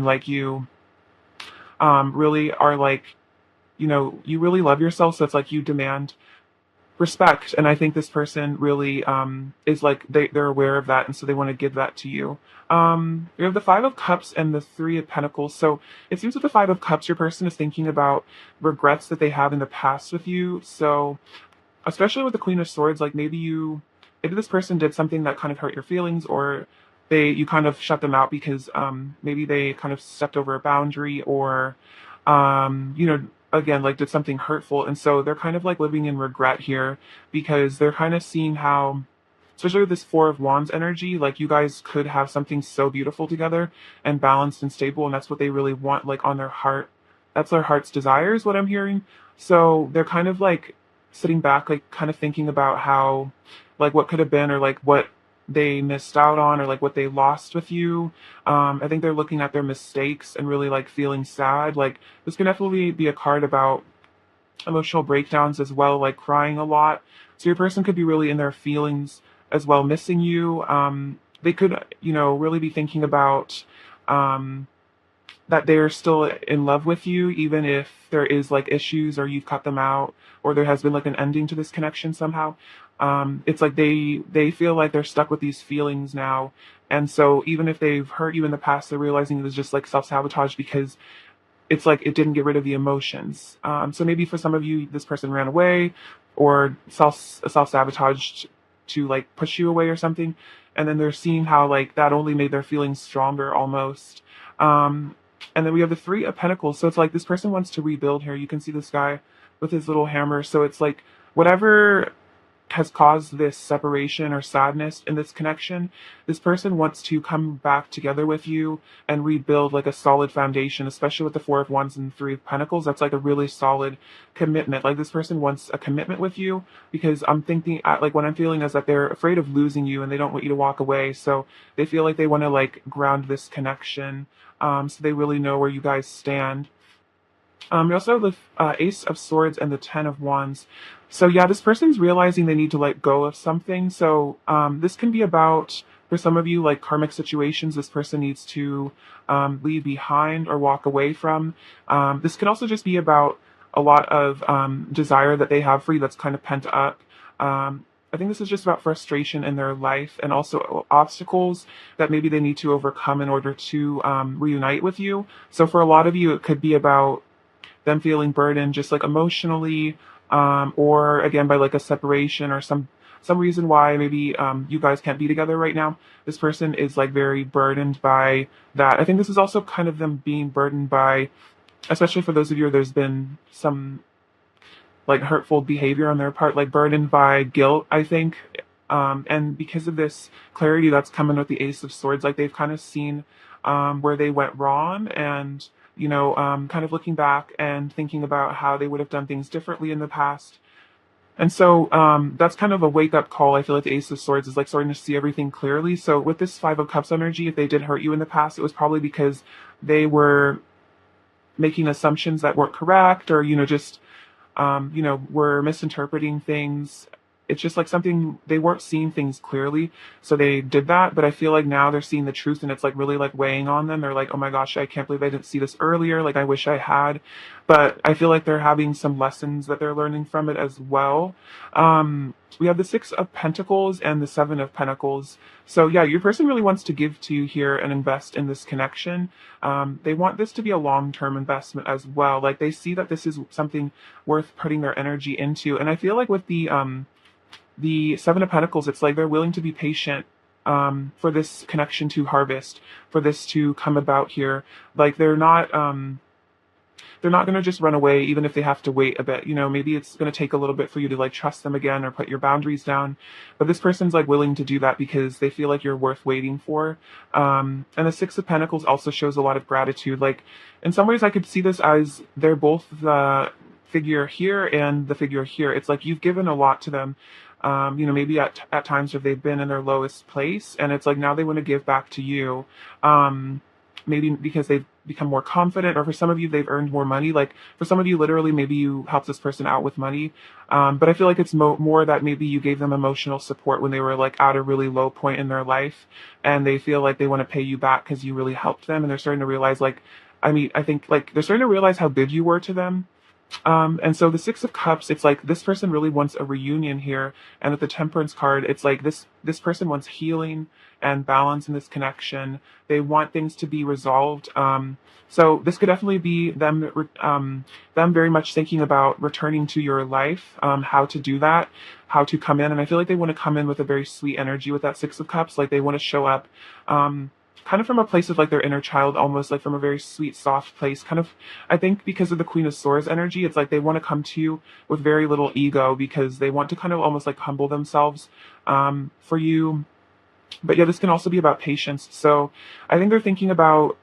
like you really are like, you really love yourself. So it's like you demand respect. And I think this person really is like they're aware of that, and so they want to give that to you. We have the Five of Cups and the Three of Pentacles. So it seems with the Five of Cups, your person is thinking about regrets that they have in the past with you. So especially with the Queen of Swords, like maybe this person did something that kind of hurt your feelings, or you kind of shut them out because maybe they kind of stepped over a boundary, or again, like did something hurtful, and so they're kind of like living in regret here because they're kind of seeing how, especially with this Four of Wands energy, like you guys could have something so beautiful together and balanced and stable, and that's what they really want, like on their heart. That's their heart's desire, is what I'm hearing. So they're kind of like sitting back, like kind of thinking about how, like what could have been, or like what they missed out on, or like what they lost with you. I think they're looking at their mistakes and really like feeling sad. Like this can definitely be a card about emotional breakdowns as well, like crying a lot. So your person could be really in their feelings as well, missing you. They could, really be thinking about um, that they're still in love with you, even if there is like issues, or you've cut them out, or there has been like an ending to this connection somehow. It's like they feel like they're stuck with these feelings now, and so even if they've hurt you in the past, they're realizing it was just like self-sabotage, because it's like it didn't get rid of the emotions. So maybe for some of you, this person ran away or self sabotaged to like push you away or something, and then they're seeing how like that only made their feelings stronger almost. Um, and then we have the Three of Pentacles. So it's like this person wants to rebuild here. You can see this guy with his little hammer. So it's like whatever has caused this separation or sadness in this connection, this person wants to come back together with you and rebuild like a solid foundation, especially with the Four of Wands and Three of Pentacles. That's like a really solid commitment. Like this person wants a commitment with you, because I'm thinking, like what I'm feeling is that they're afraid of losing you and they don't want you to walk away. So they feel like they want to like ground this connection. So they really know where you guys stand. We also have the Ace of Swords and the Ten of Wands. So yeah, this person's realizing they need to let go of something. So this can be about, for some of you, like karmic situations this person needs to leave behind or walk away from. This could also just be about a lot of desire that they have for you that's kind of pent up. I think this is just about frustration in their life, and also obstacles that maybe they need to overcome in order to reunite with you. So for a lot of you, it could be about them feeling burdened just like emotionally, or again by like a separation, or some reason why maybe you guys can't be together right now. This person is like very burdened by that. I think this is also kind of them being burdened by, especially for those of you, there's been some like hurtful behavior on their part, like burdened by guilt, I think. And because of this clarity that's coming with the Ace of Swords, like they've kind of seen where they went wrong, and kind of looking back and thinking about how they would have done things differently in the past. And so that's kind of a wake up call. I feel like the Ace of Swords is like starting to see everything clearly. So with this Five of Cups energy, if they did hurt you in the past, it was probably because they were making assumptions that weren't correct, or just were misinterpreting things. It's just like something, they weren't seeing things clearly, so they did that. But I feel like now they're seeing the truth, and it's like really like weighing on them. They're like, oh my gosh, I can't believe I didn't see this earlier. Like I wish I had. But I feel like they're having some lessons that they're learning from it as well. We have the Six of Pentacles and the Seven of Pentacles. So yeah, your person really wants to give to you here and invest in this connection. They want this to be a long-term investment as well. Like they see that this is something worth putting their energy into. And I feel like with the Seven of Pentacles, it's like they're willing to be patient for this connection to harvest, for this to come about here. Like they're not going to just run away, even if they have to wait a bit. Maybe it's going to take a little bit for you to like trust them again or put your boundaries down. But this person's like willing to do that because they feel like you're worth waiting for. And the Six of Pentacles also shows a lot of gratitude. Like in some ways, I could see this as they're both the figure here and the figure here. It's like you've given a lot to them. Maybe at times where they've been in their lowest place, and it's like now they want to give back to you. maybe because they've become more confident, or for some of you, they've earned more money. Like for some of you, literally, maybe you helped this person out with money. But I feel like it's more that maybe you gave them emotional support when they were like at a really low point in their life, and they feel like they want to pay you back because you really helped them, and they're starting to realize like, I mean, I think like they're starting to realize how good you were to them. And so the Six of Cups, it's like this person really wants a reunion here. And with the Temperance card, it's like this person wants healing and balance in this connection. They want things to be resolved. So this could definitely be them very much thinking about returning to your life, how to do that, how to come in. And I feel like they want to come in with a very sweet energy with that Six of Cups. Like they want to show up. Kind of from a place of like their inner child, almost like from a very sweet, soft place. Kind of, I think because of the Queen of Swords energy, it's like they want to come to you with very little ego because they want to kind of almost like humble themselves for you. But yeah, this can also be about patience. So I think they're thinking about,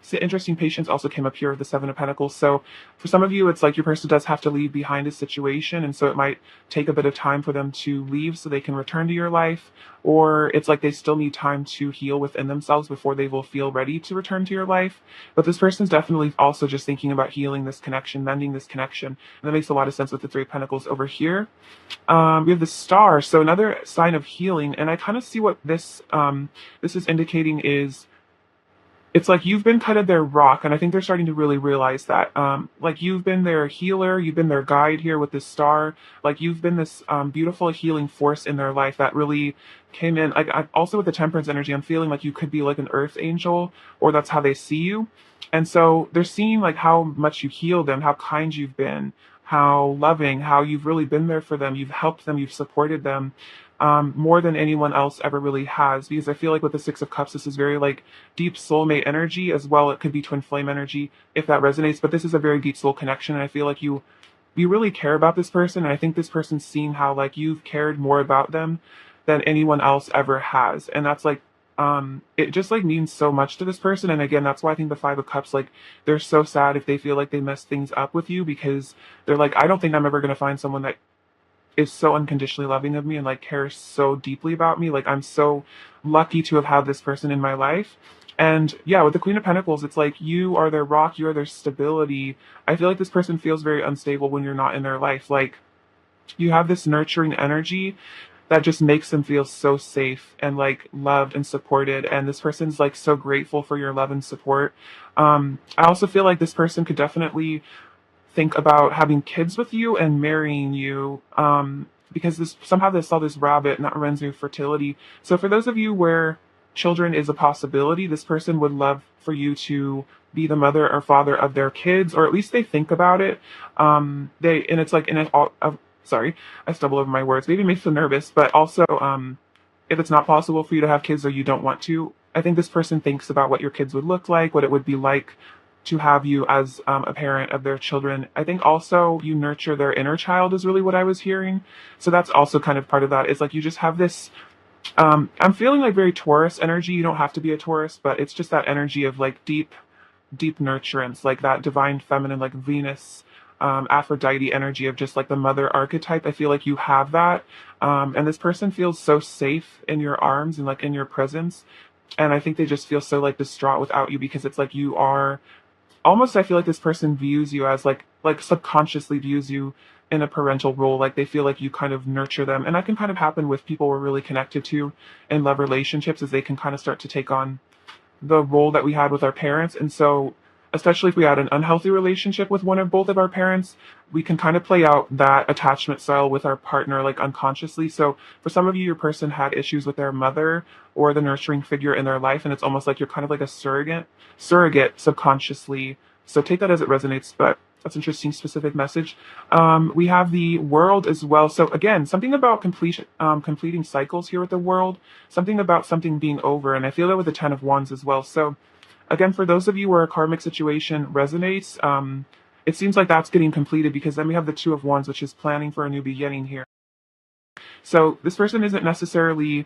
so interesting, patience also came up here with the Seven of Pentacles. So for some of you, it's like your person does have to leave behind a situation. And so it might take a bit of time for them to leave so they can return to your life. Or it's like they still need time to heal within themselves before they will feel ready to return to your life. But this person's definitely also just thinking about healing this connection, mending this connection. And that makes a lot of sense with the Three of Pentacles over here. We have the Star. So another sign of healing. And I kind of see what this is indicating is, it's like you've been kind of their rock, and I think they're starting to really realize that. Like you've been their healer, you've been their guide here with this star. Like you've been this beautiful healing force in their life that really came in. Like also with the Temperance energy, I'm feeling like you could be like an Earth angel, or that's how they see you. And so they're seeing like how much you healed them, how kind you've been, how loving, how you've really been there for them, you've helped them, you've supported them. More than anyone else ever really has, because I feel like with the Six of Cups, this is very like deep soulmate energy as well. It could be twin flame energy if that resonates, but this is a very deep soul connection. And I feel like you really care about this person. And I think this person's seen how like you've cared more about them than anyone else ever has. And that's like, it just like means so much to this person. And again, that's why I think the Five of Cups, like they're so sad if they feel like they mess things up with you, because they're like, I don't think I'm ever going to find someone that is so unconditionally loving of me and like cares so deeply about me. Like I'm so lucky to have had this person in my life. And yeah, with the Queen of Pentacles, it's like you are their rock, you are their stability. I feel like this person feels very unstable when you're not in their life. Like you have this nurturing energy that just makes them feel so safe and like loved and supported. And this person's like so grateful for your love and support. I also feel like this person could definitely think about having kids with you and marrying you, because this somehow they saw this rabbit and that reminds me of fertility. So for those of you where children is a possibility, this person would love for you to be the mother or father of their kids, or at least they think about it. They and it's like in it all. Sorry, I stumble over my words. Maybe it makes them nervous, but also if it's not possible for you to have kids or you don't want to, I think this person thinks about what your kids would look like, what it would be like to have you as a parent of their children. I think also you nurture their inner child is really what I was hearing. So that's also kind of part of that. It's like you just have this, I'm feeling like very Taurus energy. You don't have to be a Taurus, but it's just that energy of like deep, deep nurturance, like that divine feminine, like Venus, Aphrodite energy of just like the mother archetype. I feel like you have that. And this person feels so safe in your arms and like in your presence. And I think they just feel so like distraught without you, because it's like you are almost, I feel like this person views you as like subconsciously views you in a parental role. Like they feel like you kind of nurture them. And that can kind of happen with people we're really connected to in love relationships, as they can kind of start to take on the role that we had with our parents. And so especially if we had an unhealthy relationship with one or both of our parents, we can kind of play out that attachment style with our partner, like unconsciously. So for some of you, your person had issues with their mother or the nurturing figure in their life, and it's almost like you're kind of like a surrogate subconsciously. So take that as it resonates, but that's an interesting specific message. We have the World as well. So again, something about completing cycles here with the World, something about something being over. And I feel that with the Ten of Wands as well. So again, for those of you where a karmic situation resonates, it seems like that's getting completed, because then we have the Two of Wands, which is planning for a new beginning here. So this person isn't necessarily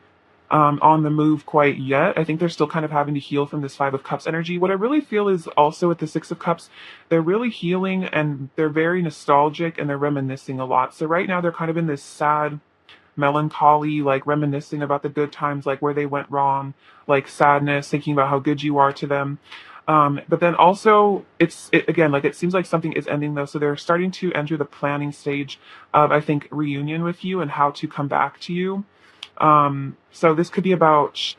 on the move quite yet. I think they're still kind of having to heal from this Five of Cups energy. What I really feel is also with the Six of Cups, they're really healing and they're very nostalgic and they're reminiscing a lot. So right now they're kind of in this sad melancholy, like reminiscing about the good times, like where they went wrong, like sadness, thinking about how good you are to them. But then also again, like it seems like something is ending though. So they're starting to enter the planning stage of, I think, reunion with you and how to come back to you. So this could be about,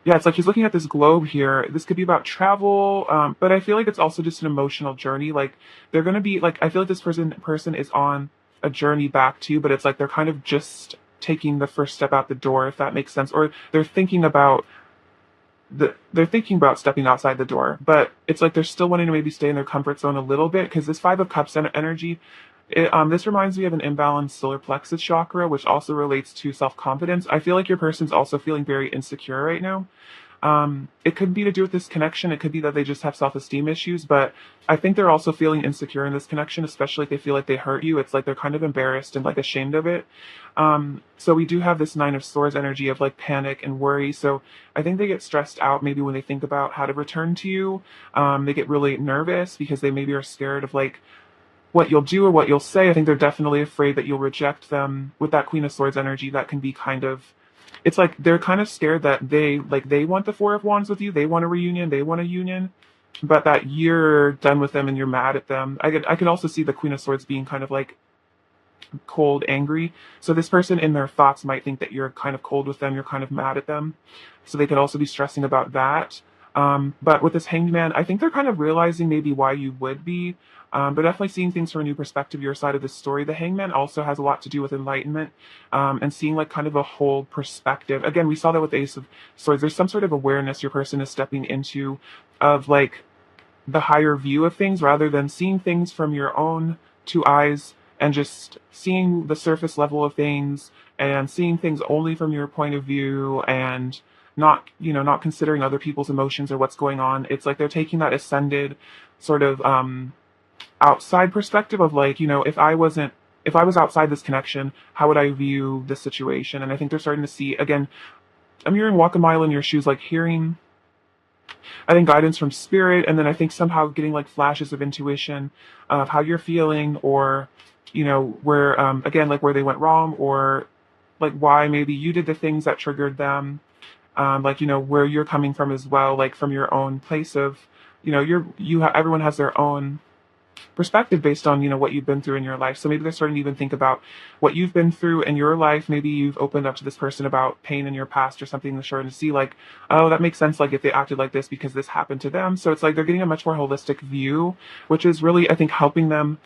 yeah, it's like she's looking at this globe here. This could be about travel, but I feel like it's also just an emotional journey. Like they're gonna be like, I feel like this person is on a journey back to you, but it's like they're kind of just taking the first step out the door, if that makes sense. Or they're thinking about stepping outside the door, but it's like they're still wanting to maybe stay in their comfort zone a little bit because this Five of Cups energy, this reminds me of an imbalanced solar plexus chakra, which also relates to self confidence. I feel like your person's also feeling very insecure right now. It could be to do with this connection. It could be that they just have self-esteem issues, but I think they're also feeling insecure in this connection, especially if they feel like they hurt you. It's like they're kind of embarrassed and like ashamed of it. So we do have this Nine of Swords energy of like panic and worry. So I think they get stressed out maybe when they think about how to return to you. They get really nervous because they maybe are scared of like what you'll do or what you'll say. I think they're definitely afraid that you'll reject them with that Queen of Swords energy. That can be kind of, it's like they're kind of scared that they want the Four of Wands with you. They want a reunion. They want a union, but that you're done with them and you're mad at them. I could also see the Queen of Swords being kind of like cold, angry. So this person in their thoughts might think that you're kind of cold with them, you're kind of mad at them. So they could also be stressing about that. But with this Hanged Man, I think they're kind of realizing maybe why you would be, but definitely seeing things from a new perspective, your side of the story. The Hangman also has a lot to do with enlightenment, and seeing like kind of a whole perspective. Again, we saw that with the Ace of Swords. There's some sort of awareness your person is stepping into of like the higher view of things rather than seeing things from your own two eyes and just seeing the surface level of things and seeing things only from your point of view and not considering other people's emotions or what's going on. It's like they're taking that ascended sort of outside perspective of like, if I was outside this connection, how would I view this situation? And I think they're starting to see again, I'm hearing walk a mile in your shoes, like hearing, I think, guidance from spirit, and then I think somehow getting like flashes of intuition of how you're feeling, or where again, like where they went wrong, or like why maybe you did the things that triggered them, like where you're coming from as well, like from your own place of, everyone has their own perspective based on what you've been through in your life. So maybe they're starting to even think about what you've been through in your life. Maybe you've opened up to this person about pain in your past or something. They're starting to see like, oh, that makes sense, like if they acted like this because this happened to them. So it's like they're getting a much more holistic view, which is really, I think, helping them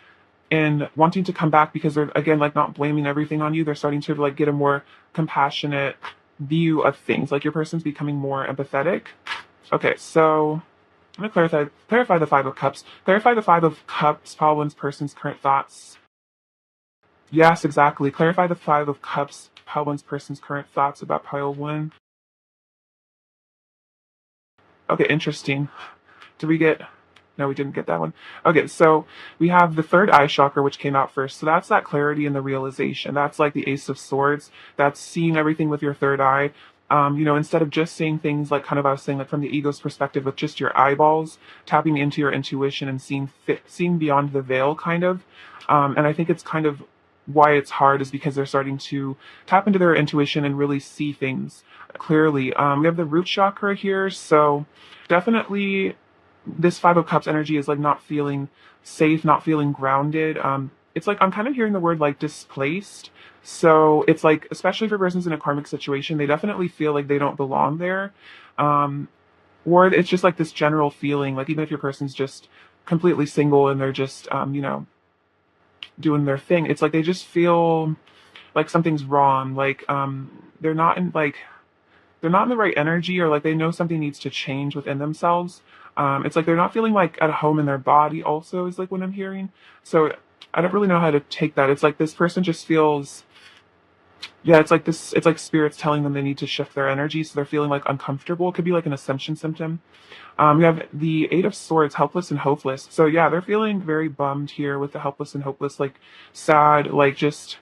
in wanting to come back, because they're again like not blaming everything on you. They're starting to like get a more compassionate view of things. Like your person's becoming more empathetic. Okay, so I'm going to clarify the Five of Cups. Clarify the Five of Cups, Paul One's person's current thoughts. Yes, exactly. Clarify the Five of Cups, Paul One's person's current thoughts about Pile One. Okay, interesting. Did we get... No, we didn't get that one. Okay, so we have the third eye chakra, which came out first. So that's that clarity and the realization. That's like the Ace of Swords. That's seeing everything with your third eye. Instead of just seeing things like kind of I was saying, like from the ego's perspective with just your eyeballs, tapping into your intuition and seeing beyond the veil, kind of. And I think it's kind of why it's hard is because they're starting to tap into their intuition and really see things clearly. We have the root chakra here, so definitely this Five of Cups energy is like not feeling safe, not feeling grounded. It's like I'm kind of hearing the word like displaced. So it's like, especially for persons in a karmic situation, they definitely feel like they don't belong there. Or it's just like this general feeling, like even if your person's just completely single and they're just, doing their thing, it's like they just feel like something's wrong. Like, they're not in like, they're not in the right energy, or like they know something needs to change within themselves. It's like they're not feeling like at home in their body also is like what I'm hearing. So I don't really know how to take that. It's like this person just feels, yeah, it's like this, it's like spirits telling them they need to shift their energy. So they're feeling like uncomfortable. It could be like an ascension symptom. We have the Eight of Swords, helpless and hopeless. So yeah, they're feeling very bummed here with the helpless and hopeless, like sad, like just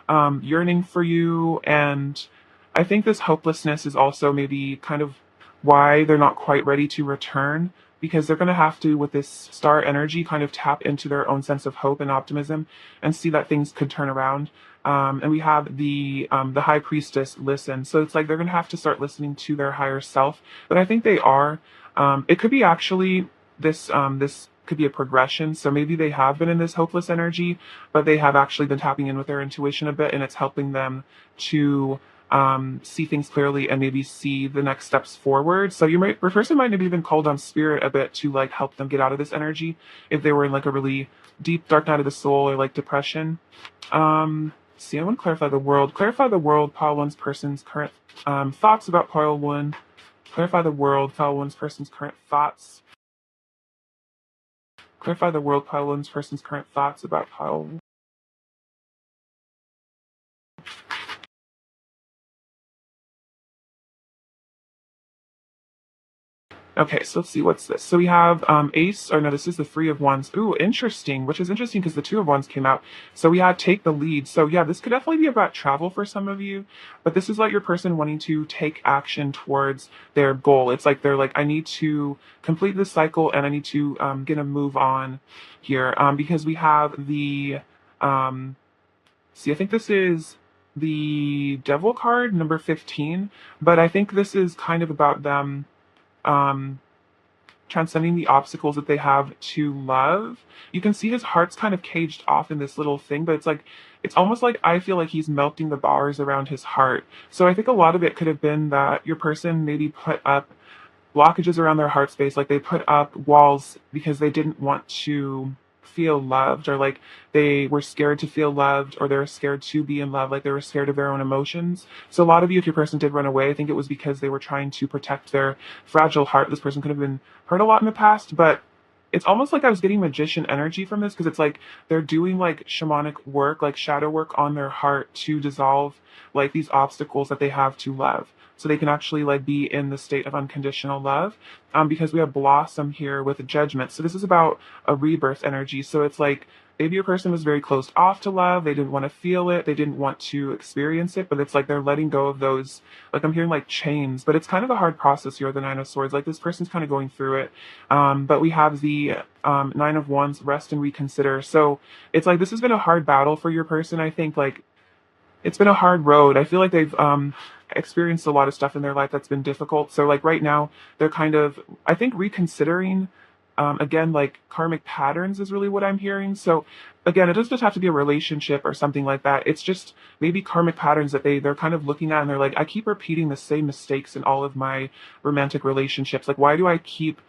yearning for you. And I think this hopelessness is also maybe kind of why they're not quite ready to return, because they're going to have to, with this star energy, kind of tap into their own sense of hope and optimism and see that things could turn around. And we have the High Priestess, listen. So it's like they're going to have to start listening to their higher self. But I think they are. It could be actually this could be a progression. So maybe they have been in this hopeless energy, but they have actually been tapping in with their intuition a bit, and it's helping them to see things clearly and maybe see the next steps forward. So your person might have even called on spirit a bit to like help them get out of this energy if they were in like a really deep dark night of the soul or like depression. See, I want to clarify the world. Clarify the world, pile one's person's current thoughts about pile one. Clarify the world, pile one's person's current thoughts. Clarify the world, pile one's person's current thoughts about pile. Okay, so let's see, what's this? So we have Ace, or no, this is the Three of Wands. Ooh, interesting, which is interesting because the Two of Wands came out. So we had Take the Lead. So yeah, this could definitely be about travel for some of you, but this is like your person wanting to take action towards their goal. It's like they're like, I need to complete this cycle and I need to get a move on here because we have the, um, see, I think this is the Devil card, number 15, but I think this is kind of about them um, transcending the obstacles that they have to love. You can see his heart's kind of caged off in this little thing, but it's like, it's almost like I feel like he's melting the bars around his heart. So I think a lot of it could have been that your person maybe put up blockages around their heart space, like they put up walls because they didn't want to feel loved, or like they were scared to feel loved, or they were scared to be in love, like they were scared of their own emotions. So a lot of you, if your person did run away, I think it was because they were trying to protect their fragile heart. This person could have been hurt a lot in the past, but it's almost like I was getting magician energy from this, because it's like they're doing like shamanic work, like shadow work on their heart to dissolve like these obstacles that they have to love, so they can actually like be in the state of unconditional love. Because we have Blossom here with Judgment, so this is about a rebirth energy. So it's like maybe a person was very closed off to love, they didn't want to feel it, they didn't want to experience it, but it's like they're letting go of those, like I'm hearing like chains, but it's kind of a hard process here, the Nine of Swords. Like this person's kind of going through it. But we have the Nine of Wands, rest and reconsider. So it's like this has been a hard battle for your person. I think like it's been a hard road. I feel like they've experienced a lot of stuff in their life that's been difficult. So like right now, they're kind of, I think, reconsidering. Again, like karmic patterns is really what I'm hearing. So again, it doesn't just have to be a relationship or something like that. It's just maybe karmic patterns that they're kind of looking at, and they're like, I keep repeating the same mistakes in all of my romantic relationships. Like, why do I keep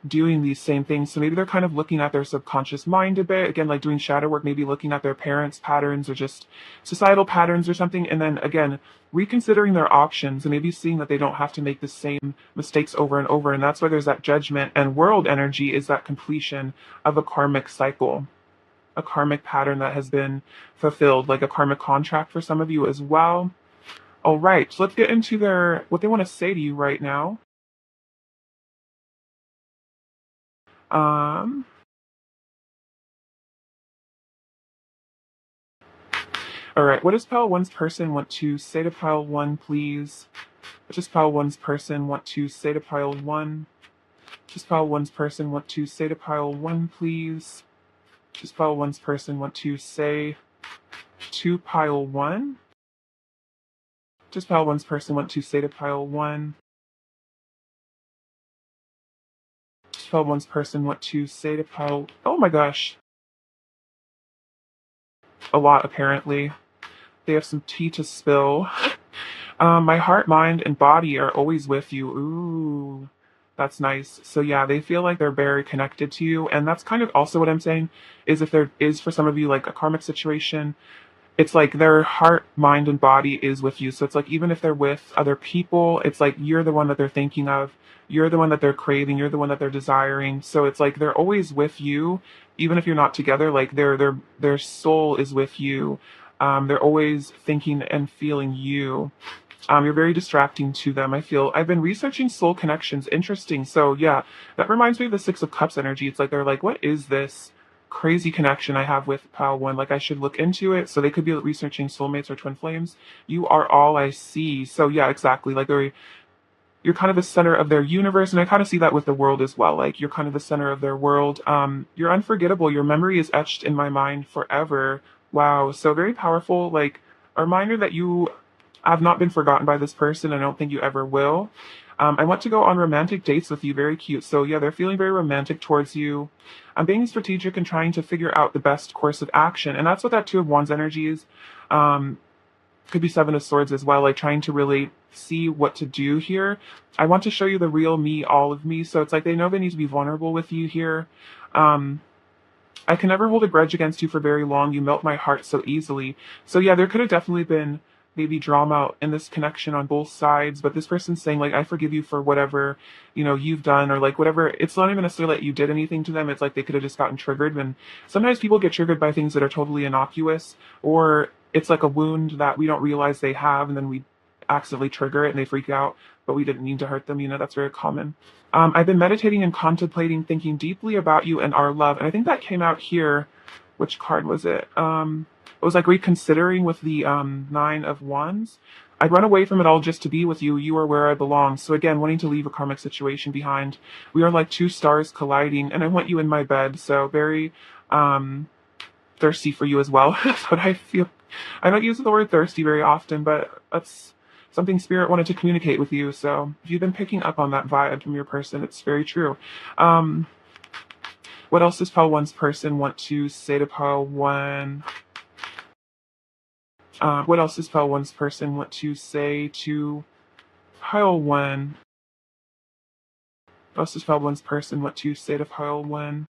doing these same things? So maybe they're kind of looking at their subconscious mind a bit, again, like doing shadow work, maybe looking at their parents' patterns or just societal patterns or something, and then again reconsidering their options and maybe seeing that they don't have to make the same mistakes over and over. And that's why there's that Judgment, and World energy is that completion of a karmic cycle, a karmic pattern that has been fulfilled, like a karmic contract for some of you as well. All right, so let's get into their what they want to say to you right now. um All right, what does pile one's person want to say to pile one, please? What does pile one's person want to say to pile one? What does pile one's person want to say to pile one, please? What does pile one's person want to say to pile one? What does pile one's person want to say to pile one? What does pile one's person want to say to pile? Oh my gosh, a lot apparently. They have some tea to spill. My heart, mind, and body are always with you. Ooh, that's nice. So yeah, they feel like they're very connected to you, and that's kind of also what I'm saying. Is if there is for some of you like a karmic situation, it's like their heart, mind, and body is with you. So it's like even if they're with other people, it's like you're the one that they're thinking of. You're the one that they're craving. You're the one that they're desiring. So it's like they're always with you, even if you're not together. Like their soul is with you. They're always thinking and feeling you. You're very distracting to them. I feel I've been researching soul connections. Interesting. So yeah, that reminds me of the Six of Cups energy. It's like they're like, what is this crazy connection I have with Pal One? Like I should look into it. So they could be researching soulmates or twin flames. You are all I see. So yeah, exactly. Like you're kind of the center of their universe, and I kind of see that with the world as well. Like you're kind of the center of their world. You're unforgettable. Your memory is etched in my mind forever. Wow. So very powerful. Like a reminder that you have not been forgotten by this person. I don't think you ever will. I want to go on romantic dates with you. Very cute. So yeah, they're feeling very romantic towards you. I'm being strategic and trying to figure out the best course of action. And that's what that Two of Wands energy is. Um, could be Seven of Swords as well, like trying to really see what to do here. I want to show you the real me, all of me. So it's like they know they need to be vulnerable with you here. Um, I can never hold a grudge against you for very long. You melt my heart so easily. So yeah, there could have definitely been maybe drama in this connection on both sides, but this person's saying like, I forgive you for whatever, you've done, or like whatever. It's not even necessarily that you did anything to them. It's like they could have just gotten triggered. And sometimes people get triggered by things that are totally innocuous, or it's like a wound that we don't realize they have, and then we accidentally trigger it and they freak out, but we didn't mean to hurt them. That's very common. I've been meditating and contemplating, thinking deeply about you and our love. And I think that came out here. Which card was it? It was like reconsidering with the Nine of Wands. I'd run away from it all just to be with you. You are where I belong. So again, wanting to leave a karmic situation behind. We are like two stars colliding, and I want you in my bed. So very thirsty for you as well. That's what I feel. I don't use the word thirsty very often, but that's something Spirit wanted to communicate with you. So if you've been picking up on that vibe from your person, it's very true. What else does Pile One's person want to say to Pile One? What else does Pile One's person want to say to Pile One? What else does Pile One's person want to say to Pile One?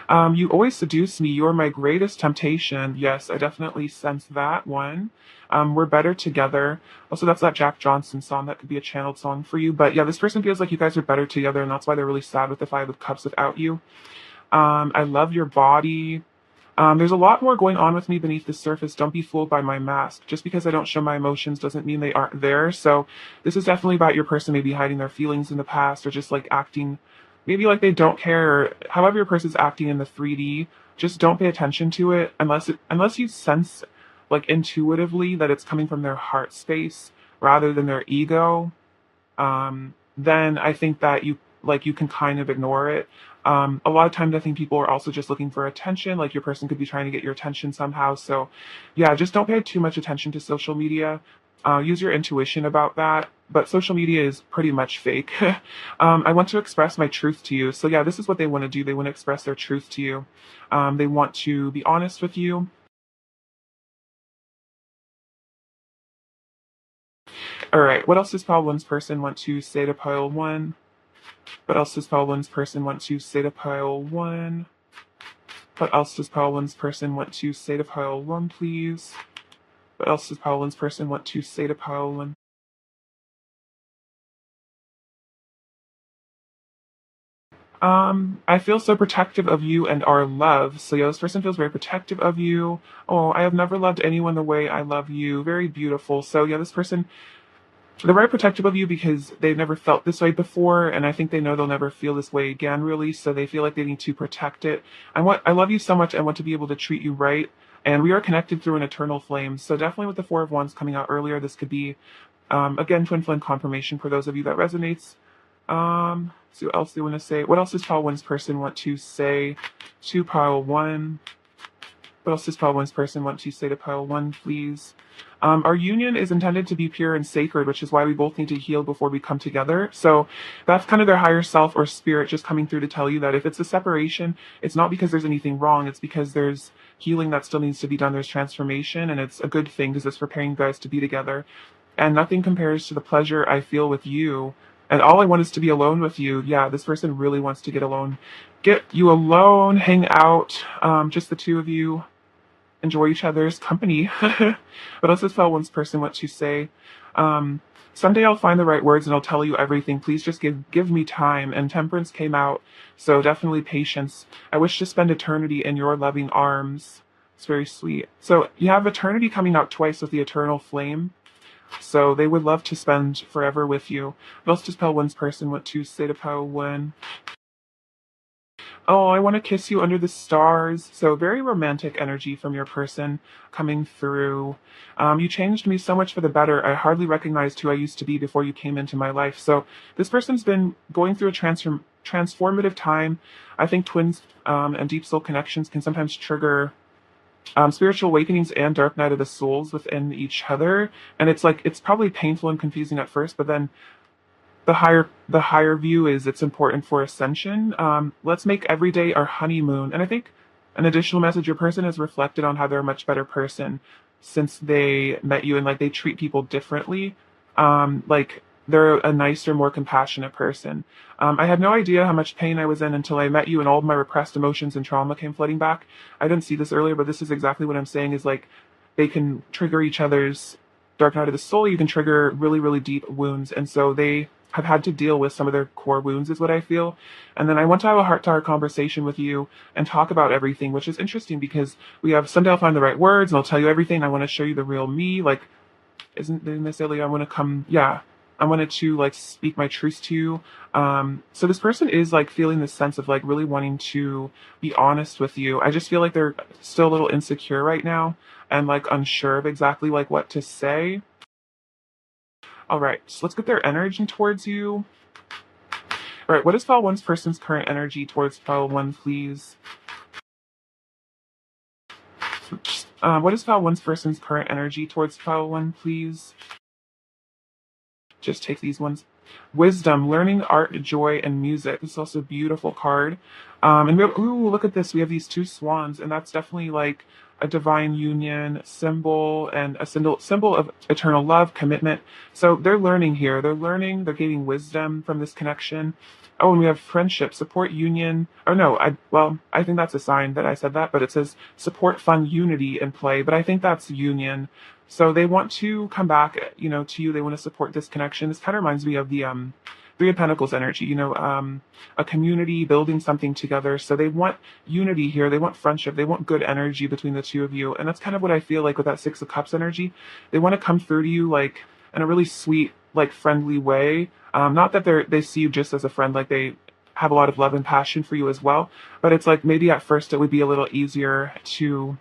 You always seduce me. You're my greatest temptation. Yes, I definitely sense that one. We're better together. Also, that's that Jack Johnson song. That could be a channeled song for you. But yeah, this person feels like you guys are better together, and that's why they're really sad with the Five of Cups without you. I love your body. There's a lot more going on with me beneath the surface. Don't be fooled by my mask. Just because I don't show my emotions doesn't mean they aren't there. So this is definitely about your person maybe hiding their feelings in the past, or just like acting maybe like they don't care, or however your person's acting in the 3D. Just don't pay attention to it unless you sense like intuitively that it's coming from their heart space rather than their ego. Then I think that you can kind of ignore it. A lot of times I think people are also just looking for attention. Like your person could be trying to get your attention somehow. So yeah, just don't pay too much attention to social media. Use your intuition about that. But social media is pretty much fake. I want to express my truth to you. So yeah, this is what they want to do. They want to express their truth to you. They want to be honest with you. All right. What else does Pile One's person want to say to Pile One? What else does Pile One's person want to say to Pile One? What else does Pile One's person want to say to Pile One, please? What else does Pile One's person want to say to Pile One? I feel so protective of you and our love. So yeah, this person feels very protective of you. Oh, I have never loved anyone the way I love you. Very beautiful. So yeah, this person, they're very protective of you because they've never felt this way before, and I think they know they'll never feel this way again, really. So they feel like they need to protect it. I love you so much. I want to be able to treat you right, and we are connected through an eternal flame. So definitely with the Four of Wands coming out earlier, this could be, again, twin flame confirmation for those of you that resonates. See what else they want to say. What else does Pile One's person want to say to Pile One? What else does Pile One's person want to say to Pile One, please? Our union is intended to be pure and sacred, which is why we both need to heal before we come together. So that's kind of their higher self or spirit just coming through to tell you that if it's a separation, it's not because there's anything wrong. It's because there's healing that still needs to be done. There's transformation, and it's a good thing because it's preparing you guys to be together. And nothing compares to the pleasure I feel with you. And all I want is to be alone with you. Yeah, this person really wants to get alone. Get you alone, hang out, just the two of you. Enjoy each other's company. But also tell One's person what to say. Someday I'll find the right words and I'll tell you everything. Please just give me time. And Temperance came out, so definitely patience. I wish to spend eternity in your loving arms. It's very sweet. So you have eternity coming out twice with the eternal flame. So they would love to spend forever with you. But let's just tell One's person what to say to Pile One. Oh, I want to kiss you under the stars. So very romantic energy from your person coming through. You changed me so much for the better. I hardly recognized who I used to be before you came into my life. So this person's been going through a transformative time. I think twins and deep soul connections can sometimes trigger spiritual awakenings and dark night of the souls within each other. And it's like it's probably painful and confusing at first, but then the higher view is it's important for ascension. Let's make every day our honeymoon. And I think an additional message: your person has reflected on how they're a much better person since they met you, and like they treat people differently. Like they're a nicer, more compassionate person. I had no idea how much pain I was in until I met you, and all of my repressed emotions and trauma came flooding back. I didn't see this earlier, but this is exactly what I'm saying: is like they can trigger each other's dark night of the soul. You can trigger really, really deep wounds, and so they have had to deal with some of their core wounds, is what I feel. And then I want to have a heart-to-heart conversation with you and talk about everything, which is interesting because we have someday I'll find the right words and I'll tell you everything. I want to show you the real me. Like, isn't necessarily I want to come, yeah. I wanted to like speak my truth to you. So this person is like feeling this sense of like really wanting to be honest with you. I just feel like they're still a little insecure right now and like unsure of exactly like what to say. All right, so let's get their energy towards you. All right, what is Pile 1's person's current energy towards Pile 1, please? What is Pile 1's person's current energy towards Pile 1, please? Just take these ones. Wisdom, learning, art, joy, and music. This is also a beautiful card. And we have, ooh, look at this. We have these two swans, and that's definitely like a divine union symbol and a symbol of eternal love, commitment. So they're learning here. They're learning, they're gaining wisdom from this connection. Oh, and we have friendship, support union. Oh no, I think that's a sign that I said that, but it says support, fun, unity, and play. But I think that's union. So they want to come back, to you. They want to support this connection. This kind of reminds me of the Three of Pentacles energy, a community building something together. So they want unity here. They want friendship. They want good energy between the two of you. And that's kind of what I feel like with that Six of Cups energy. They want to come through to you like in a really sweet, like friendly way. Not that they see you just as a friend, like they have a lot of love and passion for you as well. But it's like maybe at first it would be a little easier to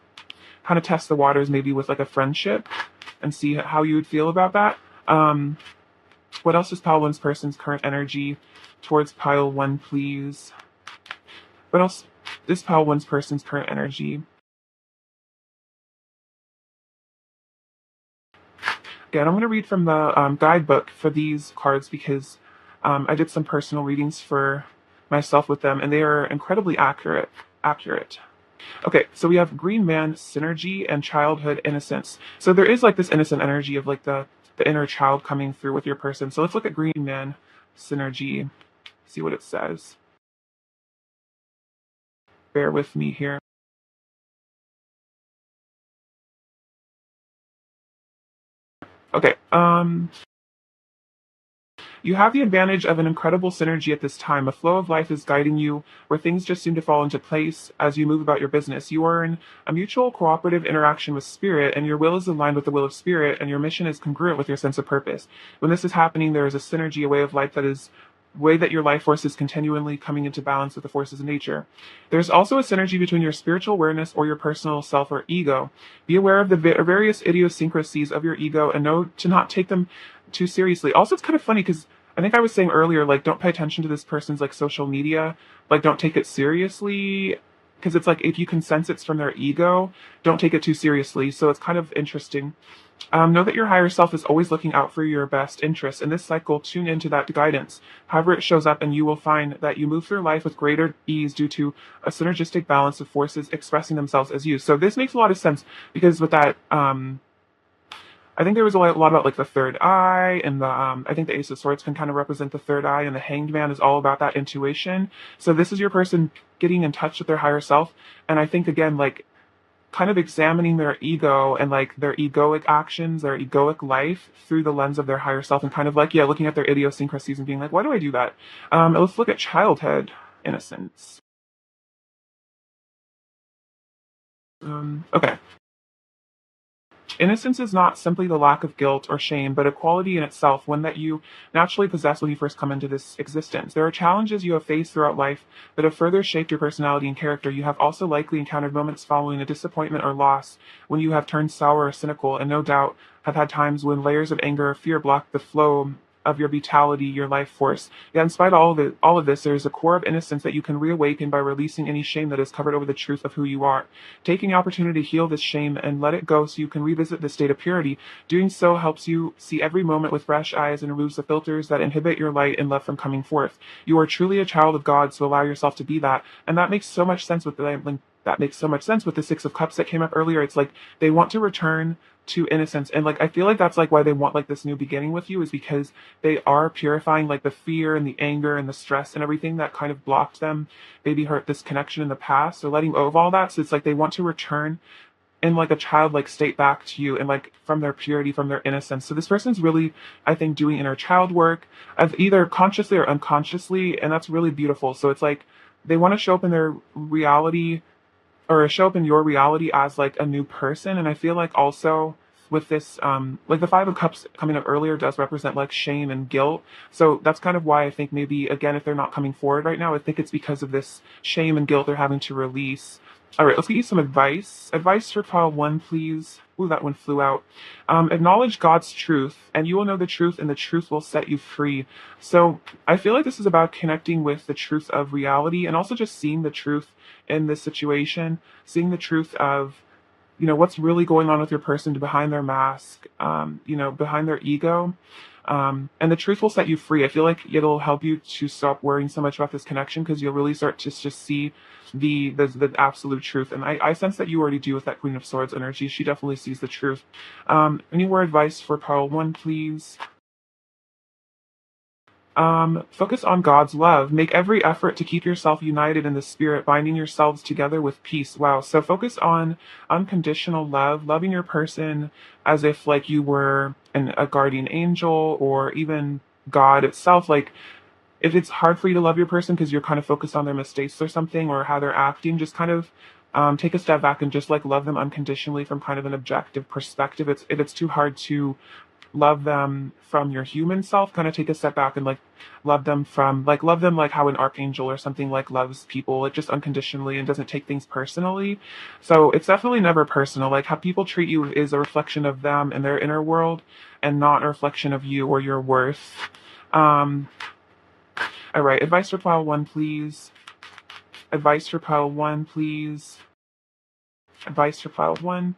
kind of test the waters maybe with like a friendship and see how you would feel about that. What else is Pile 1's person's current energy towards Pile 1, please? What else is Pile 1's person's current energy? Again, I'm going to read from the guidebook for these cards because I did some personal readings for myself with them, and they are incredibly accurate. Okay, so we have Green Man, synergy, and childhood innocence. So there is like this innocent energy of like the inner child coming through with your person. So let's look at Green Man, synergy, see what it says. Bear with me here. Okay, you have the advantage of an incredible synergy at this time. A flow of life is guiding you where things just seem to fall into place as you move about your business. You are in a mutual cooperative interaction with spirit, and your will is aligned with the will of spirit, and your mission is congruent with your sense of purpose. When this is happening, there is a synergy, a way of life that is way that your life force is continually coming into balance with the forces of nature. There's also a synergy between your spiritual awareness or your personal self or ego. Be aware of the various idiosyncrasies of your ego and know to not take them too seriously. Also, it's kind of funny because I think I was saying earlier, like, don't pay attention to this person's like social media, like, don't take it seriously. Because it's like if you can sense it's from their ego, don't take it too seriously. So it's kind of interesting. Know that your higher self is always looking out for your best interests. In this cycle, tune into that guidance. However it shows up, and you will find that you move through life with greater ease due to a synergistic balance of forces expressing themselves as you. So this makes a lot of sense because with that, I think there was a lot about like the third eye, and the I think the Ace of Swords can kind of represent the third eye, and the Hanged Man is all about that intuition. So this is your person getting in touch with their higher self, and I think again like kind of examining their ego and like their egoic actions, their egoic life through the lens of their higher self, and kind of like looking at their idiosyncrasies and being like, why do I do that? Let's look at childhood innocence. Okay. Innocence is not simply the lack of guilt or shame, but a quality in itself, one that you naturally possess when you first come into this existence. There are challenges you have faced throughout life that have further shaped your personality and character. You have also likely encountered moments following a disappointment or loss when you have turned sour or cynical, and no doubt have had times when layers of anger or fear blocked the flow of your vitality, your life force. Yeah, in spite of all of this, there's a core of innocence that you can reawaken by releasing any shame that has covered over the truth of who you are. Taking the opportunity to heal this shame and let it go so you can revisit the state of purity. Doing so helps you see every moment with fresh eyes and removes the filters that inhibit your light and love from coming forth. You are truly a child of God, so allow yourself to be that. And that makes so much sense with the Six of Cups that came up earlier. It's like they want to return to innocence, and like I feel like that's like why they want like this new beginning with you, is because they are purifying like the fear and the anger and the stress and everything that kind of blocked them, maybe hurt this connection in the past. So letting go of all that, so it's like they want to return in like a childlike state back to you, and like from their purity, from their innocence. So this person's really, I think, doing inner child work of either consciously or unconsciously, and that's really beautiful. So it's like they want to show up in their reality, or show up in your reality as like a new person. And I feel like also with this, like the Five of Cups coming up earlier does represent like shame and guilt. So that's kind of why I think maybe, again, if they're not coming forward right now, I think it's because of this shame and guilt they're having to release. All right, let's get you some advice. Advice for pile one, please. Ooh, that one flew out. Acknowledge God's truth, and you will know the truth, and the truth will set you free. So I feel like this is about connecting with the truth of reality, and also just seeing the truth in this situation, seeing the truth of, what's really going on with your person behind their mask, behind their ego. And the truth will set you free. I feel like it'll help you to stop worrying so much about this connection, because you'll really start to just see the absolute truth. And I sense that you already do with that Queen of Swords energy. She definitely sees the truth. Any more advice for pile one, please? Focus on God's love. Make every effort to keep yourself united in the spirit, binding yourselves together with peace. Wow. So focus on unconditional love, loving your person as if like you were a guardian angel, or even God itself. Like if it's hard for you to love your person because you're kind of focused on their mistakes or something, or how they're acting, just kind of take a step back and just like love them unconditionally from kind of an objective perspective. If it's too hard to love them from your human self, kind of take a step back and like love them like how an archangel or something like loves people, like just unconditionally, and doesn't take things personally. So it's definitely never personal. Like how people treat you is a reflection of them and their inner world, and not a reflection of you or your worth. um all right, advice for pile one, please. Advice for pile one, please. Advice for pile one.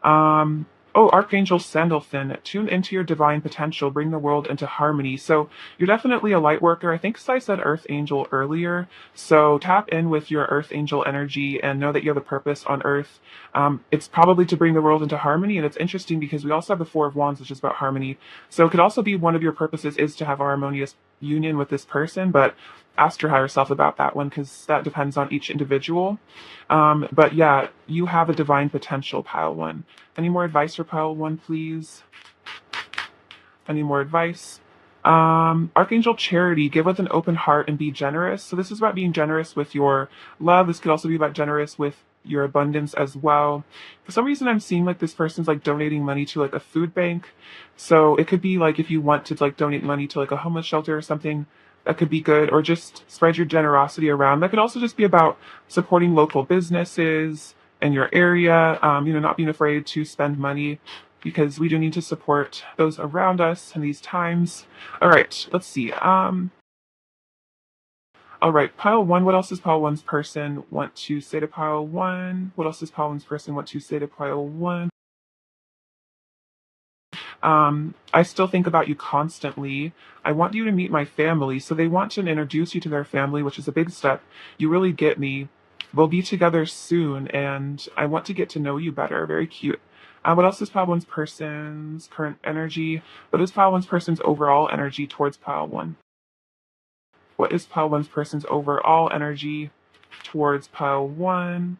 Um, oh, Archangel Sandalphon, tune into your divine potential, bring the world into harmony. So you're definitely a light worker. I think I said Earth Angel earlier. So tap in with your Earth Angel energy and know that you have a purpose on Earth. It's probably to bring the world into harmony. And it's interesting because we also have the Four of Wands, which is about harmony. So it could also be one of your purposes is to have a harmonious union with this person, but ask your higher self about that one, because that depends on each individual. But yeah, you have a divine potential, pile one. Any more advice for pile one, please? Any more advice? Archangel Charity, give with an open heart and be generous. So this is about being generous with your love. This could also be about generous with your abundance as well. For some reason, I'm seeing like this person's like donating money to like a food bank. So it could be like if you want to like donate money to like a homeless shelter or something, that could be good. Or just spread your generosity around. That could also just be about supporting local businesses in your area. Not being afraid to spend money, because we do need to support those around us in these times. All right, let's see. All right, pile one. What else does pile one's person want to say to pile one? What else does pile one's person want to say to pile one? I still think about you constantly. I want you to meet my family. So they want to introduce you to their family, which is a big step. You really get me. We'll be together soon, and I want to get to know you better. Very cute. What else is pile one's person's current energy? What is pile one's person's overall energy towards pile one? What is pile one's person's overall energy towards pile one?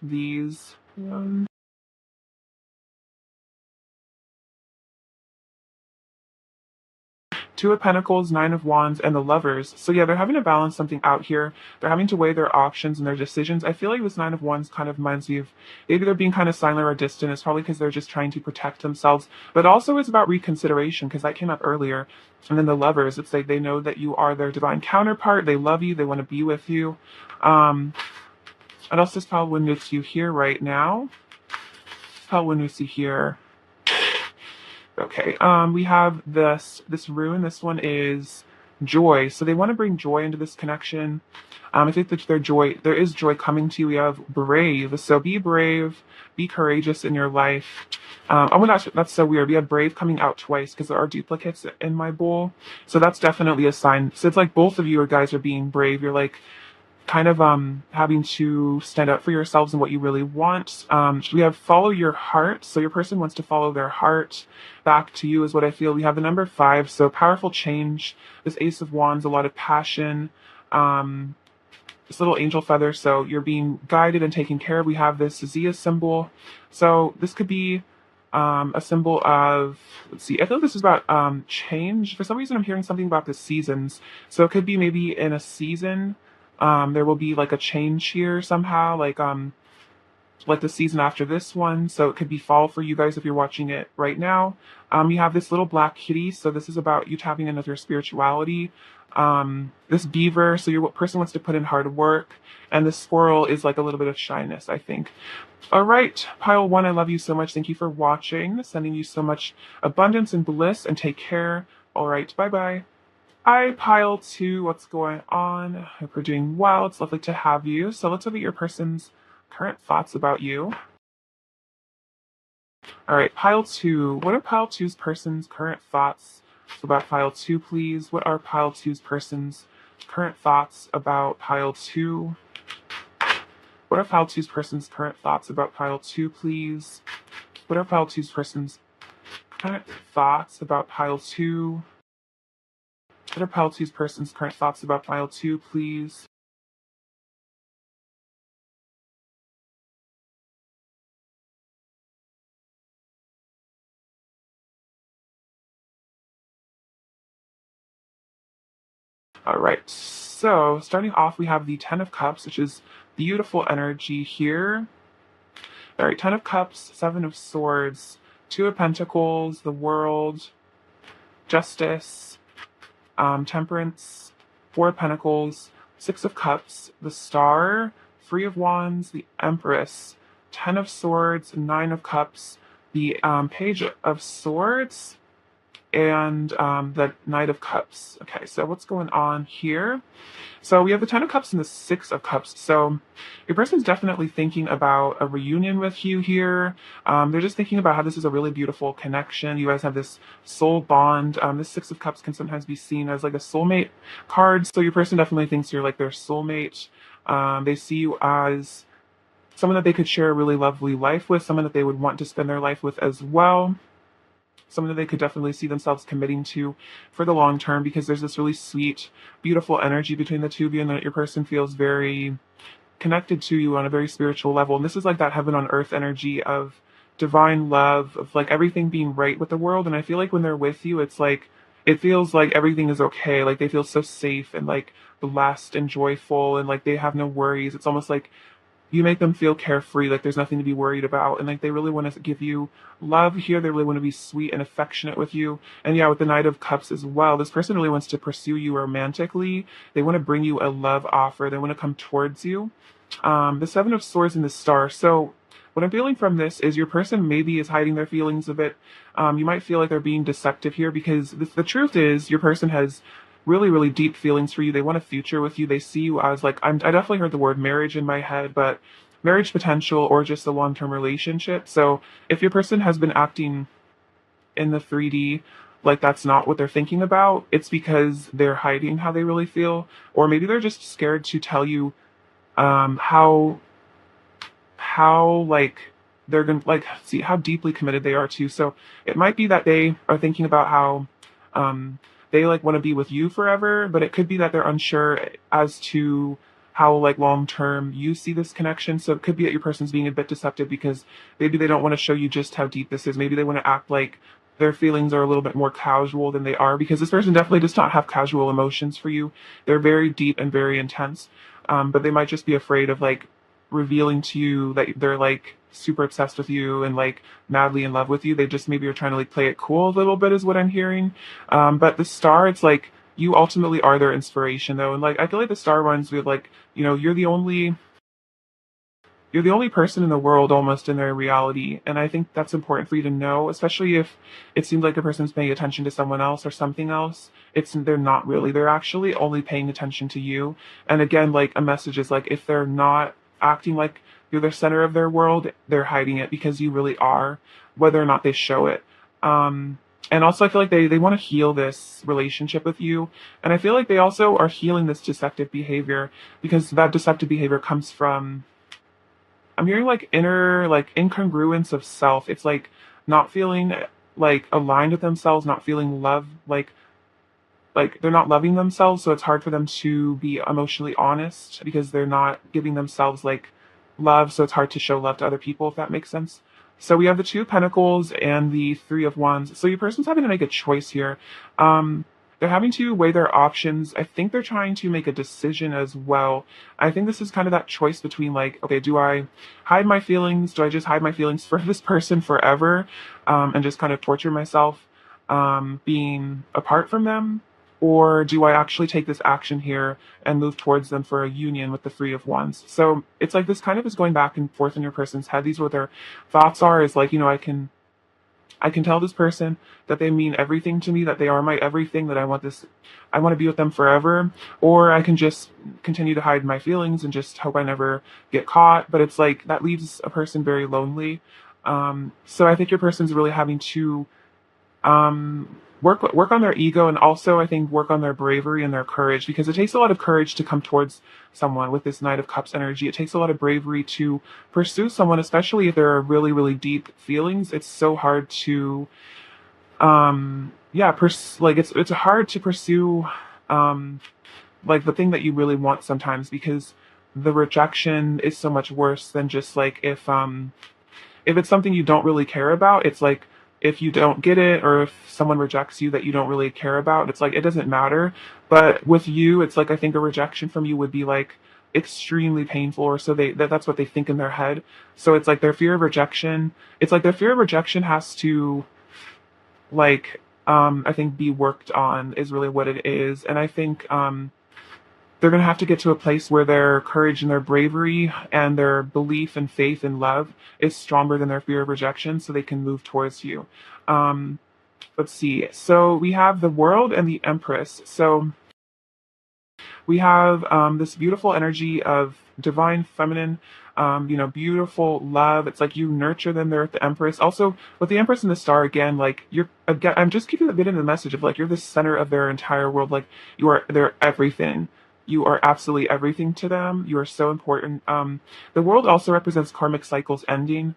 These ones. Two of Pentacles, Nine of Wands, and the Lovers. So yeah, they're having to balance something out here. They're having to weigh their options and their decisions. I feel like this Nine of Wands kind of reminds me of maybe they're being kind of silent or distant. It's probably because they're just trying to protect themselves. But also it's about reconsideration, because that came up earlier. And then the Lovers, it's like they know that you are their divine counterpart. They love you. They want to be with you. What else does Pal Winnusi here right now? Pal Winnusi here. Okay. We have this rune. This one is joy. So they want to bring joy into this connection. I think that there is joy coming to you. We have brave. So be brave, be courageous in your life. Oh my gosh, that's so weird. We have brave coming out twice because there are duplicates in my bowl. So that's definitely a sign. So it's like both of you guys are being brave. You're like kind of having to stand up for yourselves and what you really want. We have follow your heart. So your person wants to follow their heart back to you is what I feel. We have the number 5, so powerful change. This Ace of Wands, a lot of passion. Um, this little angel feather, so you're being guided and taken care of. We have this Zia symbol. So this could be a symbol of, let's see, I feel this is about change. For some reason, I'm hearing something about the seasons. So it could be maybe in a season, there will be like a change here somehow, like the season after this one. So it could be fall for you guys if you're watching it right now. You have this little black kitty. So this is about you tapping into your spirituality. This beaver. So your person wants to put in hard work. And the squirrel is like a little bit of shyness, I think. All right, pile 1, I love you so much. Thank you for watching. Sending you so much abundance and bliss, and take care. All right, bye-bye. Hi, pile 2, what's going on? I hope you're doing well. It's lovely to have you. So let's look at your person's current thoughts about you. All right, pile 2. What are pile 2's person's current thoughts about pile 2, please? What are pile 2's person's current thoughts about pile 2? What are pile 2's person's current thoughts about pile 2, please? What are pile 2's person's current thoughts about pile 2? What are pile 2's person's current thoughts about pile 2, please? All right, so starting off, we have the Ten of Cups, which is beautiful energy here. All right, Ten of Cups, Seven of Swords, Two of Pentacles, the World, Justice, Temperance, Four of Pentacles, Six of Cups, the Star, Three of Wands, the Empress, Ten of Swords, Nine of Cups, the Page of Swords, and the Knight of Cups. Okay, so what's going on here? So we have the Ten of Cups and the Six of Cups. So your person's definitely thinking about a reunion with you here. They're just thinking about how this is a really beautiful connection. You guys have this soul bond. This Six of Cups can sometimes be seen as like a soulmate card. So your person definitely thinks you're like their soulmate. They see you as someone that they could share a really lovely life with, someone that they would want to spend their life with as well. Someone that they could definitely see themselves committing to for the long term, because there's this really sweet, beautiful energy between the two of you, and that your person feels very connected to you on a very spiritual level. And this is like that heaven on earth energy of divine love, of like everything being right with the world. And I feel like when they're with you, it's like, it feels like everything is okay. Like they feel so safe and like blessed and joyful, and like they have no worries. It's almost like you make them feel carefree, like there's nothing to be worried about, and like they really want to give you love here. They really want to be sweet and affectionate with you. And yeah, with the Knight of Cups as well, this person really wants to pursue you romantically. They want to bring you a love offer. They want to come towards you. The Seven of Swords and the Star. So what I'm feeling from this is your person maybe is hiding their feelings a bit. You might feel like they're being deceptive here, because the truth is your person has really, really deep feelings for you. They want a future with you. They see you as like, I definitely heard the word marriage in my head, but marriage potential or just a long-term relationship. So if your person has been acting in the 3D like that's not what they're thinking about, it's because they're hiding how they really feel, or maybe they're just scared to tell you how like they're gonna like see how deeply committed they are to. So it might be that they are thinking about how they like want to be with you forever, but it could be that they're unsure as to how like long term you see this connection. So it could be that your person's being a bit deceptive because maybe they don't want to show you just how deep this is. Maybe they want to act like their feelings are a little bit more casual than they are, because this person definitely does not have casual emotions for you. They're very deep and very intense. But they might just be afraid of like revealing to you that they're like super obsessed with you and like madly in love with you. They just maybe are trying to like play it cool a little bit is what I'm hearing. But the Star, it's like you ultimately are their inspiration though. And like I feel like the Star ones, we like, you're the only you're the only person in the world almost in their reality. And I think that's important for you to know, especially if it seems like a person's paying attention to someone else or something else. They're not really. They're actually only paying attention to you. And again, like a message is like if they're not acting like you're the center of their world, they're hiding it because you really are, whether or not they show it. Um, and also, I feel like they want to heal this relationship with you. And I feel like they also are healing this deceptive behavior because that deceptive behavior comes from, I'm hearing like inner like incongruence of self. It's like not feeling like aligned with themselves, not feeling love, like they're not loving themselves, so it's hard for them to be emotionally honest because they're not giving themselves like love, so it's hard to show love to other people, if that makes sense. So we have the two of pentacles and the three of wands. So your person's having to make a choice here. They're having to weigh their options. I think they're trying to make a decision as well. I think this is kind of that choice between like, okay, do I hide my feelings? Do I just hide my feelings for this person forever, and just kind of torture myself, being apart from them? Or do I actually take this action here and move towards them for a union with the three of wands? So it's like this kind of is going back and forth in your person's head. These are what their thoughts are, is like, I can tell this person that they mean everything to me, that they are my everything, that I want to be with them forever, or I can just continue to hide my feelings and just hope I never get caught. But it's like that leaves a person very lonely. So I think your person's really having to work on their ego, and also I think work on their bravery and their courage, because it takes a lot of courage to come towards someone with this Knight of Cups energy. It takes a lot of bravery to pursue someone, especially if there are really, really deep feelings. It's so hard to yeah, like it's hard to pursue like the thing that you really want sometimes, because the rejection is so much worse than just like if it's something you don't really care about. It's like if you don't get it, or if someone rejects you that you don't really care about, it's like it doesn't matter. But with you, it's like I think a rejection from you would be like extremely painful, or so that's what they think in their head. So it's like their fear of rejection. It's like their fear of rejection has to, like, I think be worked on, is really what it is. And I think they're going to have to get to a place where their courage and their bravery and their belief and faith and love is stronger than their fear of rejection, so they can move towards you. Um, let's see. So we have the World and the Empress. So we have this beautiful energy of divine feminine, beautiful love. It's like you nurture them there with the Empress. Also, with the Empress and the Star, again, like you're, again, I'm just giving a bit of the message of like you're the center of their entire world. Like you are their everything. You are absolutely everything to them. You are so important. The World also represents karmic cycles ending,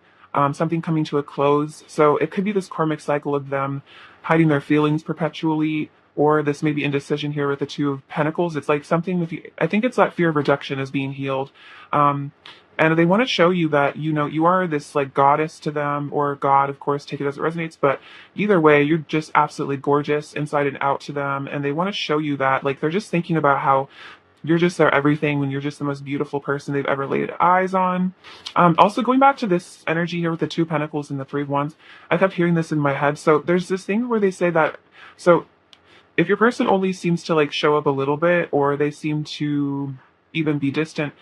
something coming to a close. So it could be this karmic cycle of them hiding their feelings perpetually, or this maybe indecision here with the Two of Pentacles. It's like something with you. I think it's that fear of rejection is being healed. And they want to show you that, you are this like goddess to them, or God, of course, take it as it resonates. But either way, you're just absolutely gorgeous inside and out to them. And they want to show you that, like, they're just thinking about how you're just their everything, when you're just the most beautiful person they've ever laid eyes on. Also, going back to this energy here with the Two of Pentacles and the Three of Wands, I kept hearing this in my head. So there's this thing where they say that, so if your person only seems to like show up a little bit, or they seem to even be distant,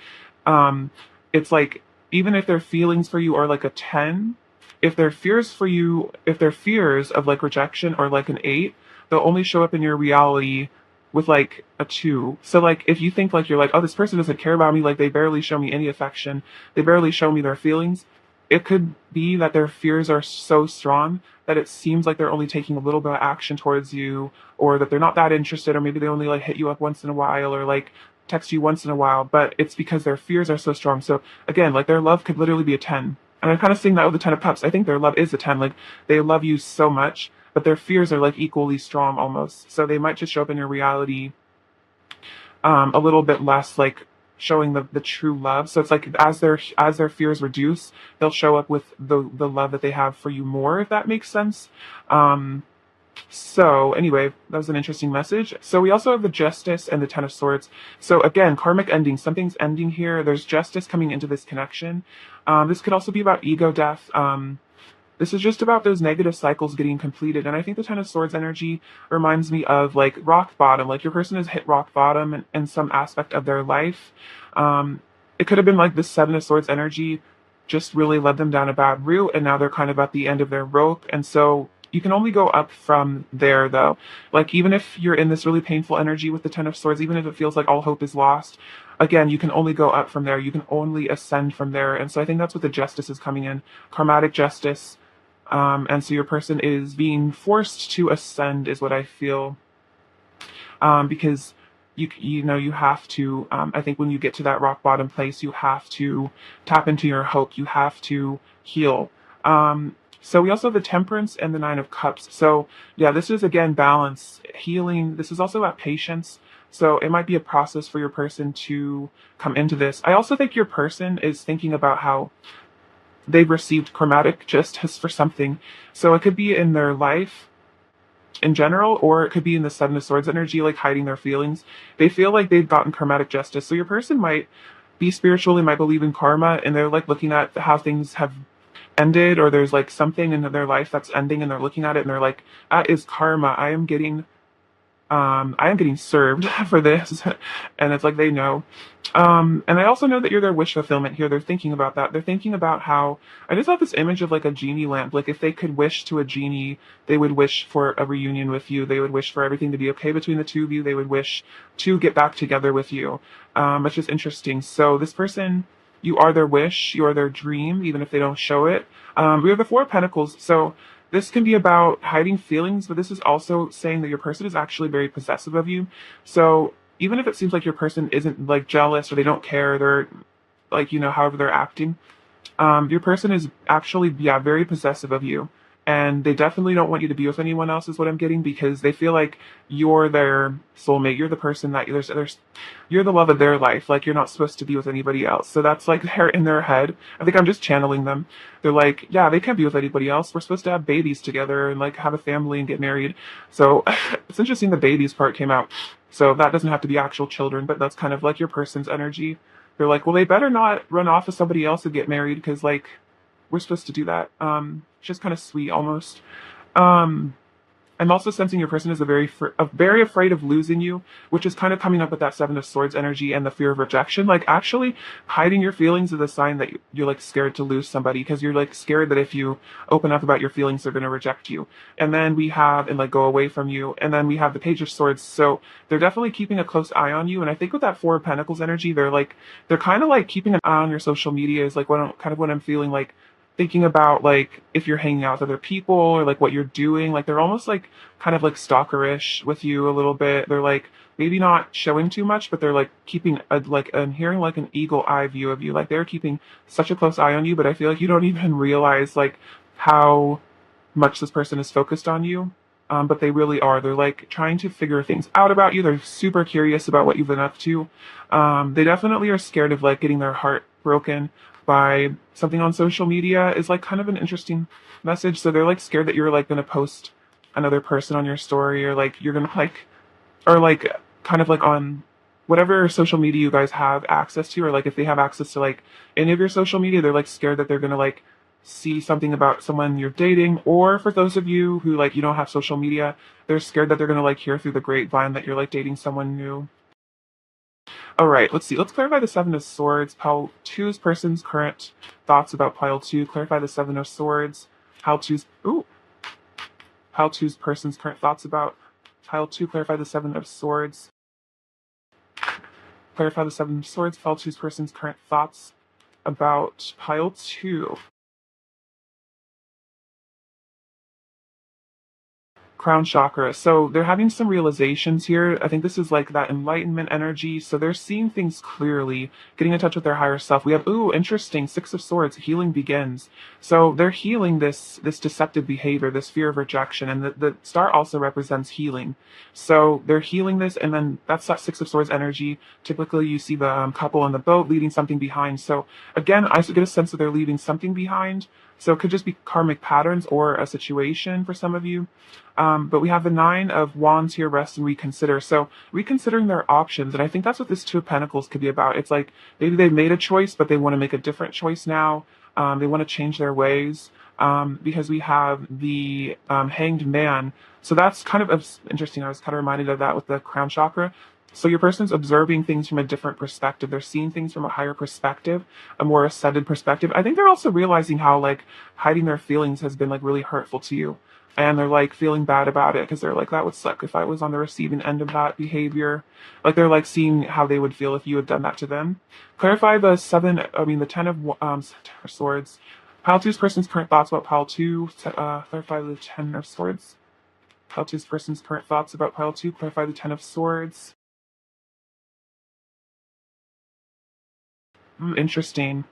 um, it's like even if their feelings for you are like a 10, if their fears for you, if their fears of like rejection are like an 8, they'll only show up in your reality with like a 2. So like if you think like you're like, oh, this person doesn't care about me, like they barely show me any affection, they barely show me their feelings, it could be that their fears are so strong that it seems like they're only taking a little bit of action towards you, or that they're not that interested, or maybe they only like hit you up once in a while, or like text you once in a while, but it's because their fears are so strong. So again, like their love could literally be a 10. And I'm kind of seeing that with the Ten of Cups. I think their love is a 10. Like they love you so much, but their fears are like equally strong almost. So they might just show up in your reality a little bit less, like showing the true love. So it's like as their fears reduce, they'll show up with the love that they have for you more, if that makes sense. So anyway, that was an interesting message. So we also have the Justice and the Ten of Swords. So again, karmic ending. Something's ending here. There's justice coming into this connection. This could also be about ego death. This is just about those negative cycles getting completed. And I think the Ten of Swords energy reminds me of like rock bottom. Like your person has hit rock bottom in some aspect of their life. it could have been like the Seven of Swords energy just really led them down a bad route, and now they're kind of at the end of their rope. And so you can only go up from there, though. Like, even if you're in this really painful energy with the Ten of Swords, even if it feels like all hope is lost, again, you can only go up from there. You can only ascend from there. And so I think that's what the Justice is coming in, karmatic justice. And so your person is being forced to ascend, is what I feel, because you know you have to. I think when you get to that rock bottom place, you have to tap into your hope. You have to heal. So we also have the Temperance and the Nine of Cups. So yeah, this is again balance, healing. This is also about patience. So it might be a process for your person to come into this. I also think your person is thinking about how they've received chromatic justice for something. So it could be in their life in general, or it could be in the Seven of Swords energy, like hiding their feelings. They feel like they've gotten karmatic justice. So your person might be spiritual, they might believe in karma, and they're like looking at how things have ended, or there's like something in their life that's ending, and they're looking at it and they're like, that is karma. I am getting served for this. And it's like they know. And I also know that you're their wish fulfillment here. They're thinking about that. They're thinking about how I just have this image of like a genie lamp. Like if they could wish to a genie, they would wish for a reunion with you. They would wish for everything to be okay between the two of you. They would wish to get back together with you. It's just interesting. So this person, you are their wish, you are their dream, even if they don't show it. We have the Four of Pentacles. So this can be about hiding feelings, but this is also saying that your person is actually very possessive of you. So even if it seems like your person isn't like jealous or they don't care, they're like, however they're acting, your person is actually, yeah, very possessive of you. And they definitely don't want you to be with anyone else, is what I'm getting, because they feel like you're their soulmate. You're the person that you're the love of their life. Like you're not supposed to be with anybody else. So that's like they're in their head. I think I'm just channeling them. They're like, yeah, they can't be with anybody else. We're supposed to have babies together and like have a family and get married. So it's interesting the babies part came out. So that doesn't have to be actual children, but that's kind of like your person's energy. They're like, well, they better not run off with somebody else and get married because like we're supposed to do that. It's just kind of sweet almost. Um, I'm also sensing your person is very afraid of losing you, which is kind of coming up with that Seven of Swords energy and the fear of rejection. Like actually hiding your feelings is a sign that you're like scared to lose somebody, because you're like scared that if you open up about your feelings, they're going to reject you. And then and like go away from you. And then we have the Page of Swords. So they're definitely keeping a close eye on you. And I think with that Four of Pentacles energy, they're kind of like keeping an eye on your social media is like what I'm feeling, like thinking about like if you're hanging out with other people or like what you're doing. Like they're almost like kind of like stalkerish with you a little bit. They're like maybe not showing too much, but they're like keeping I'm hearing like an eagle eye view of you. Like they're keeping such a close eye on you, but I feel like you don't even realize like how much this person is focused on you. But they really are. They're like trying to figure things out about you. They're super curious about what you've been up to. They definitely are scared of like getting their heart broken by something on social media, is like kind of an interesting message. So they're like scared that you're like going to post another person on your story, or like you're going to like, or like kind of like on whatever social media you guys have access to, or like if they have access to like any of your social media, they're like scared that they're going to like see something about someone you're dating. Or for those of you who like you don't have social media, they're scared that they're going to like hear through the grapevine that you're like dating someone new. All right, let's see. Let's clarify the Seven of Swords. Pile two's person's current thoughts about pile two. Clarify the Seven of Swords. Pile two's person's current thoughts about pile two. Clarify the Seven of Swords. Clarify the Seven of Swords. Pile two's person's current thoughts about pile two. Crown chakra. So they're having some realizations here. I think this is like that enlightenment energy. So they're seeing things clearly, getting in touch with their higher self. We have, interesting, Six of Swords, healing begins. So they're healing this deceptive behavior, this fear of rejection. And the star also represents healing. So they're healing this, and then that's that Six of Swords energy. Typically you see the couple on the boat leaving something behind. So again, I get a sense that they're leaving something behind. So it could just be karmic patterns or a situation for some of you. But we have the Nine of Wands here, rest and reconsider. So reconsidering their options. And I think that's what this Two of Pentacles could be about. It's like maybe they've made a choice, but they want to make a different choice now. They want to change their ways. because we have the Hanged Man. So that's kind of interesting. I was kind of reminded of that with the crown chakra. So your person's observing things from a different perspective. They're seeing things from a higher perspective, a more ascended perspective. I think they're also realizing how like hiding their feelings has been like really hurtful to you. And they're like feeling bad about it because they're like, that would suck if I was on the receiving end of that behavior. Like they're like seeing how they would feel if you had done that to them. Clarify the 10 of swords. Pile two's person's current thoughts about pile two. Clarify the 10 of swords. Pile two's person's current thoughts about pile two. Clarify the 10 of swords. Interesting.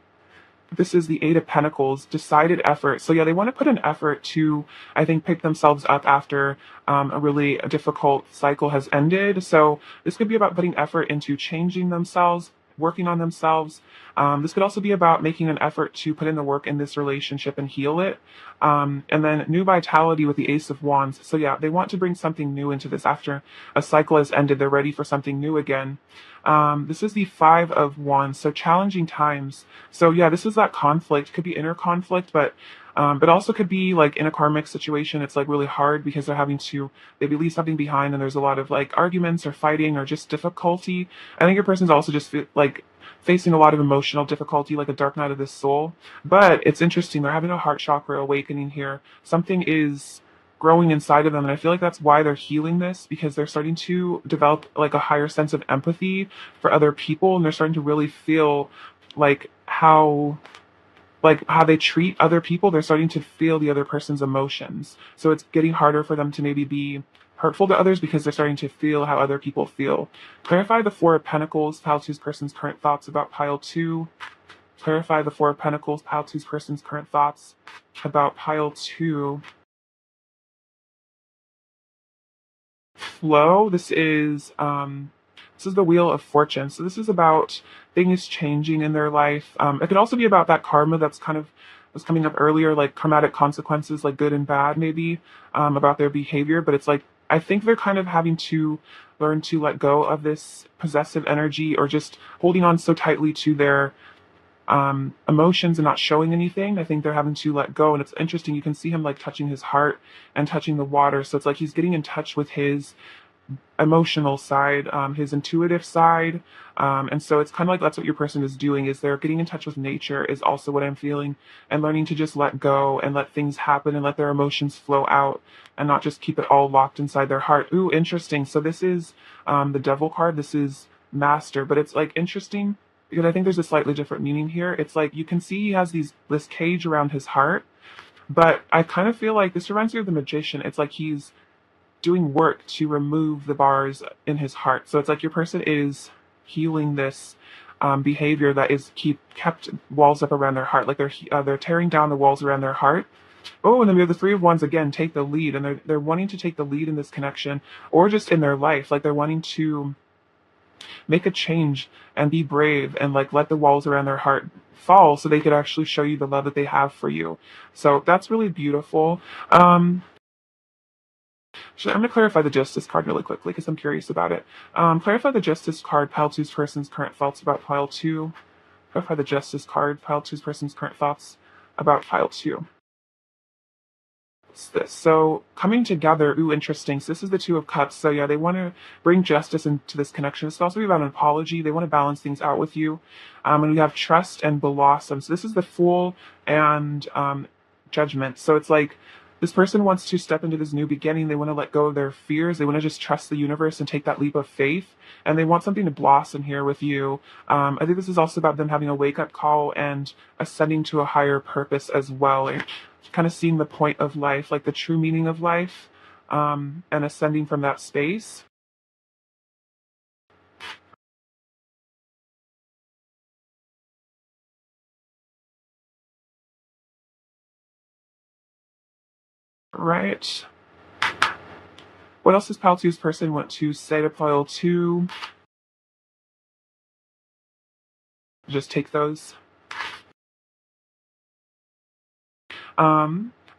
This is the Eight of Pentacles, decided effort. So yeah, they want to put an effort to, I think, pick themselves up after a really difficult cycle has ended. So this could be about putting effort into changing themselves, working on themselves. This could also be about making an effort to put in the work in this relationship and heal it. And then new vitality with the Ace of Wands. So yeah, they want to bring something new into this after a cycle has ended. They're ready for something new again. This is the Five of Wands, so challenging times. So yeah, this is that conflict. Could be inner conflict, but also could be like in a karmic situation. It's like really hard because maybe leave something behind, and there's a lot of like arguments or fighting or just difficulty. I think your person's also just like facing a lot of emotional difficulty, like a dark night of the soul. But it's interesting. They're having a heart chakra awakening here. Something is growing inside of them, and I feel like that's why they're healing this, because they're starting to develop like a higher sense of empathy for other people, and they're starting to really feel like how they treat other people. They're starting to feel the other person's emotions, so it's getting harder for them to maybe be hurtful to others because they're starting to feel how other people feel. Clarify the Four of Pentacles, pile two's person's current thoughts about pile two. Clarify the Four of Pentacles, pile two's person's current thoughts about pile two. Flow. This is the Wheel of Fortune. So this is about things changing in their life. It could also be about that karma that's kind of was coming up earlier, like karmatic consequences, like good and bad, maybe, about their behavior. But it's like I think they're kind of having to learn to let go of this possessive energy, or just holding on so tightly to their emotions and not showing anything. I think they're having to let go. And it's interesting. You can see him like touching his heart and touching the water. So it's like he's getting in touch with his emotional side, his intuitive side. And so it's kind of like that's what your person is doing, is they're getting in touch with nature is also what I'm feeling, and learning to just let go and let things happen and let their emotions flow out and not just keep it all locked inside their heart. Ooh, interesting. So this is the Devil card. This is Master, but it's like interesting because I think there's a slightly different meaning here. It's like you can see he has this cage around his heart, but I kind of feel like this reminds me of the Magician. It's like he's doing work to remove the bars in his heart. So it's like your person is healing this behavior that is kept walls up around their heart. Like they're tearing down the walls around their heart. Oh, and then we have the Three of Wands again. Take the lead, and they're wanting to take the lead in this connection, or just in their life. Like they're wanting to make a change and be brave and like let the walls around their heart fall so they could actually show you the love that they have for you. So that's really beautiful. I'm going to clarify the Justice card really quickly because I'm curious about it. Clarify the Justice card, pile two's person's current thoughts about pile two. Clarify the Justice card, pile two's person's current thoughts about pile two. What's this? So coming together, ooh, interesting. So this is the Two of Cups. So yeah, they want to bring justice into this connection. This could also be about an apology. They want to balance things out with you. And we have trust and blossom. So this is the Fool and Judgment. So it's like this person wants to step into this new beginning. They want to let go of their fears. They want to just trust the universe and take that leap of faith. And they want something to blossom here with you. I think this is also about them having a wake up call and ascending to a higher purpose as well. And kind of seeing the point of life, like the true meaning of life, and ascending from that space. Right. What else does Pile 2's person want to say to Pile 2? Just take those.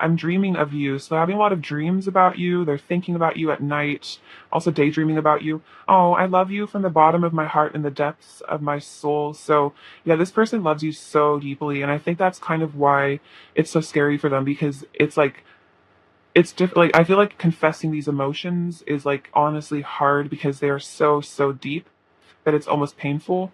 I'm dreaming of you. So they're having a lot of dreams about you. They're thinking about you at night, also daydreaming about you. Oh, I love you from the bottom of my heart and the depths of my soul. So yeah, this person loves you so deeply. And I think that's kind of why it's so scary for them, because it's like, it's like I feel like confessing these emotions is like honestly hard because they are so deep that it's almost painful.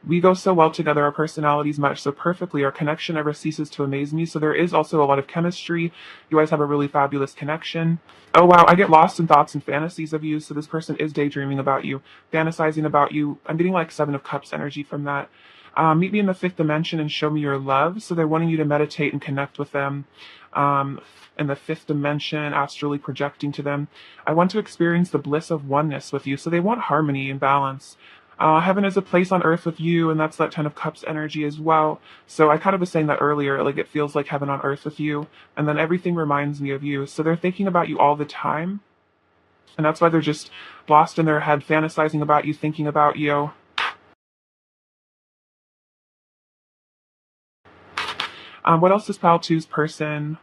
We go so well together, our personalities match so perfectly, our connection never ceases to amaze me. So there is also a lot of chemistry. You guys have a really fabulous connection. Oh wow, I get lost in thoughts and fantasies of you. So this person is daydreaming about you, fantasizing about you. I'm getting like Seven of Cups energy from that. Meet me in the fifth dimension and show me your love. So they're wanting you to meditate and connect with them. Um, in the fifth dimension, astrally projecting to them. I want to experience the bliss of oneness with you. So they want harmony and balance. Heaven is a place on earth with you, and that's that Ten of Cups energy as well. So I kind of was saying that earlier, like it feels like heaven on earth with you, and then everything reminds me of you. So they're thinking about you all the time, and that's why they're just lost in their head, fantasizing about you, thinking about you. What else does Pile Two's person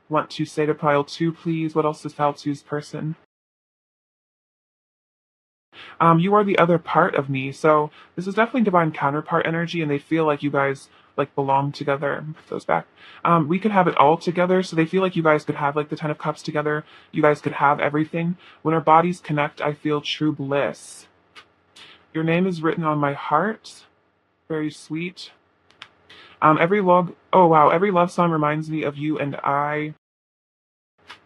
want to say to Pile Two, please? What else does Pile Two's person? You are the other part of me. So this is definitely divine counterpart energy, and they feel like you guys like belong together. Put those back. We could have it all together. So they feel like you guys could have like the Ten of Cups together. You guys could have everything. When our bodies connect, I feel true bliss. Your name is written on my heart. Very sweet. Oh wow, every love song reminds me of you and I.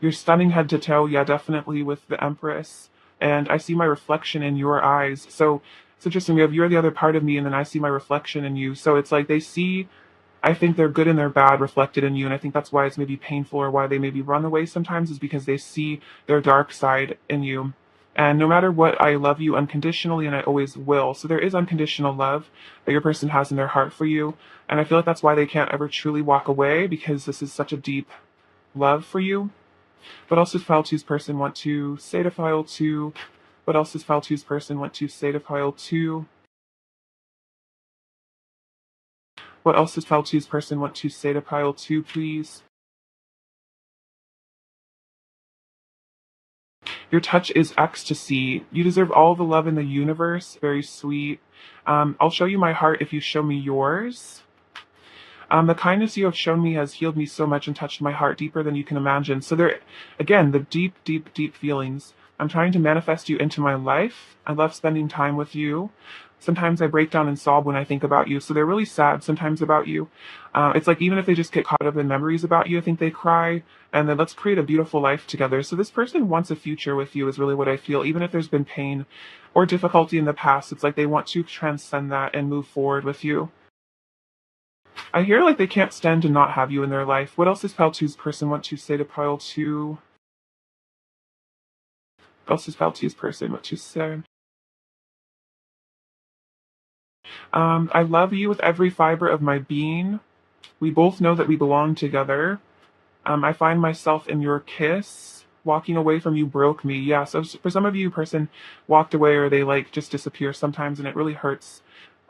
You're stunning head to toe, yeah, definitely with the Empress. And I see my reflection in your eyes. So it's interesting. We have you're the other part of me, and then I see my reflection in you. So it's like they see, I think their good and their bad reflected in you. And I think that's why it's maybe painful, or why they maybe run away sometimes, is because they see their dark side in you. And no matter what, I love you unconditionally, and I always will. So there is unconditional love that your person has in their heart for you. And I feel like that's why they can't ever truly walk away, because this is such a deep love for you. What else does File Two's person want to say to File Two? What else does File Two's person want to say to File Two? What else does File Two's person want to say to Pile Two, please? Your touch is ecstasy. You deserve all the love in the universe. Very sweet. I'll show you my heart if you show me yours. The kindness you have shown me has healed me so much and touched my heart deeper than you can imagine. So there, again, the deep feelings. I'm trying to manifest you into my life. I love spending time with you. Sometimes I break down and sob when I think about you. So they're really sad sometimes about you. It's like even if they just get caught up in memories about you, I think they cry. And then let's create a beautiful life together. So this person wants a future with you is really what I feel. Even if there's been pain or difficulty in the past, it's like they want to transcend that and move forward with you. I hear like they can't stand to not have you in their life. What else does Pile Two's person want to say to Pile Two? What else does Pile Two's person want to say? I love you with every fiber of my being. We both know that we belong together. I find myself in your kiss. Walking away from you broke me. Yeah, so for some of you, person walked away, or they like just disappear sometimes, and it really hurts.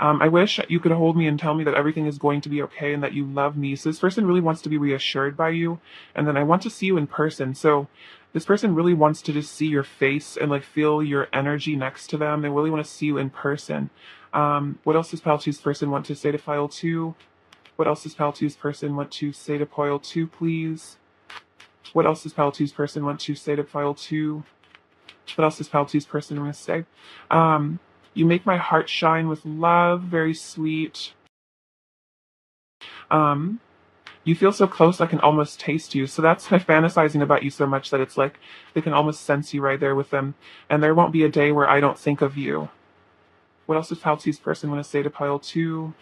I wish you could hold me and tell me that everything is going to be okay and that you love me. So this person really wants to be reassured by you. And then I want to see you in person. So this person really wants to just see your face and like feel your energy next to them. They really want to see you in person. What else does Pile Two's person want to say to File Two? What else does Pile Two's person want to say to Pile Two, please? What else does Pile Two's person want to say to Pile Two? What else does Pile Two's person want to say? You make my heart shine with love. Very sweet. Um, you feel so close I can almost taste you. So that's fantasizing about you so much that it's like they can almost sense you right there with them. And there won't be a day where I don't think of you. What else does Pile Two's person want to say to Pile Two?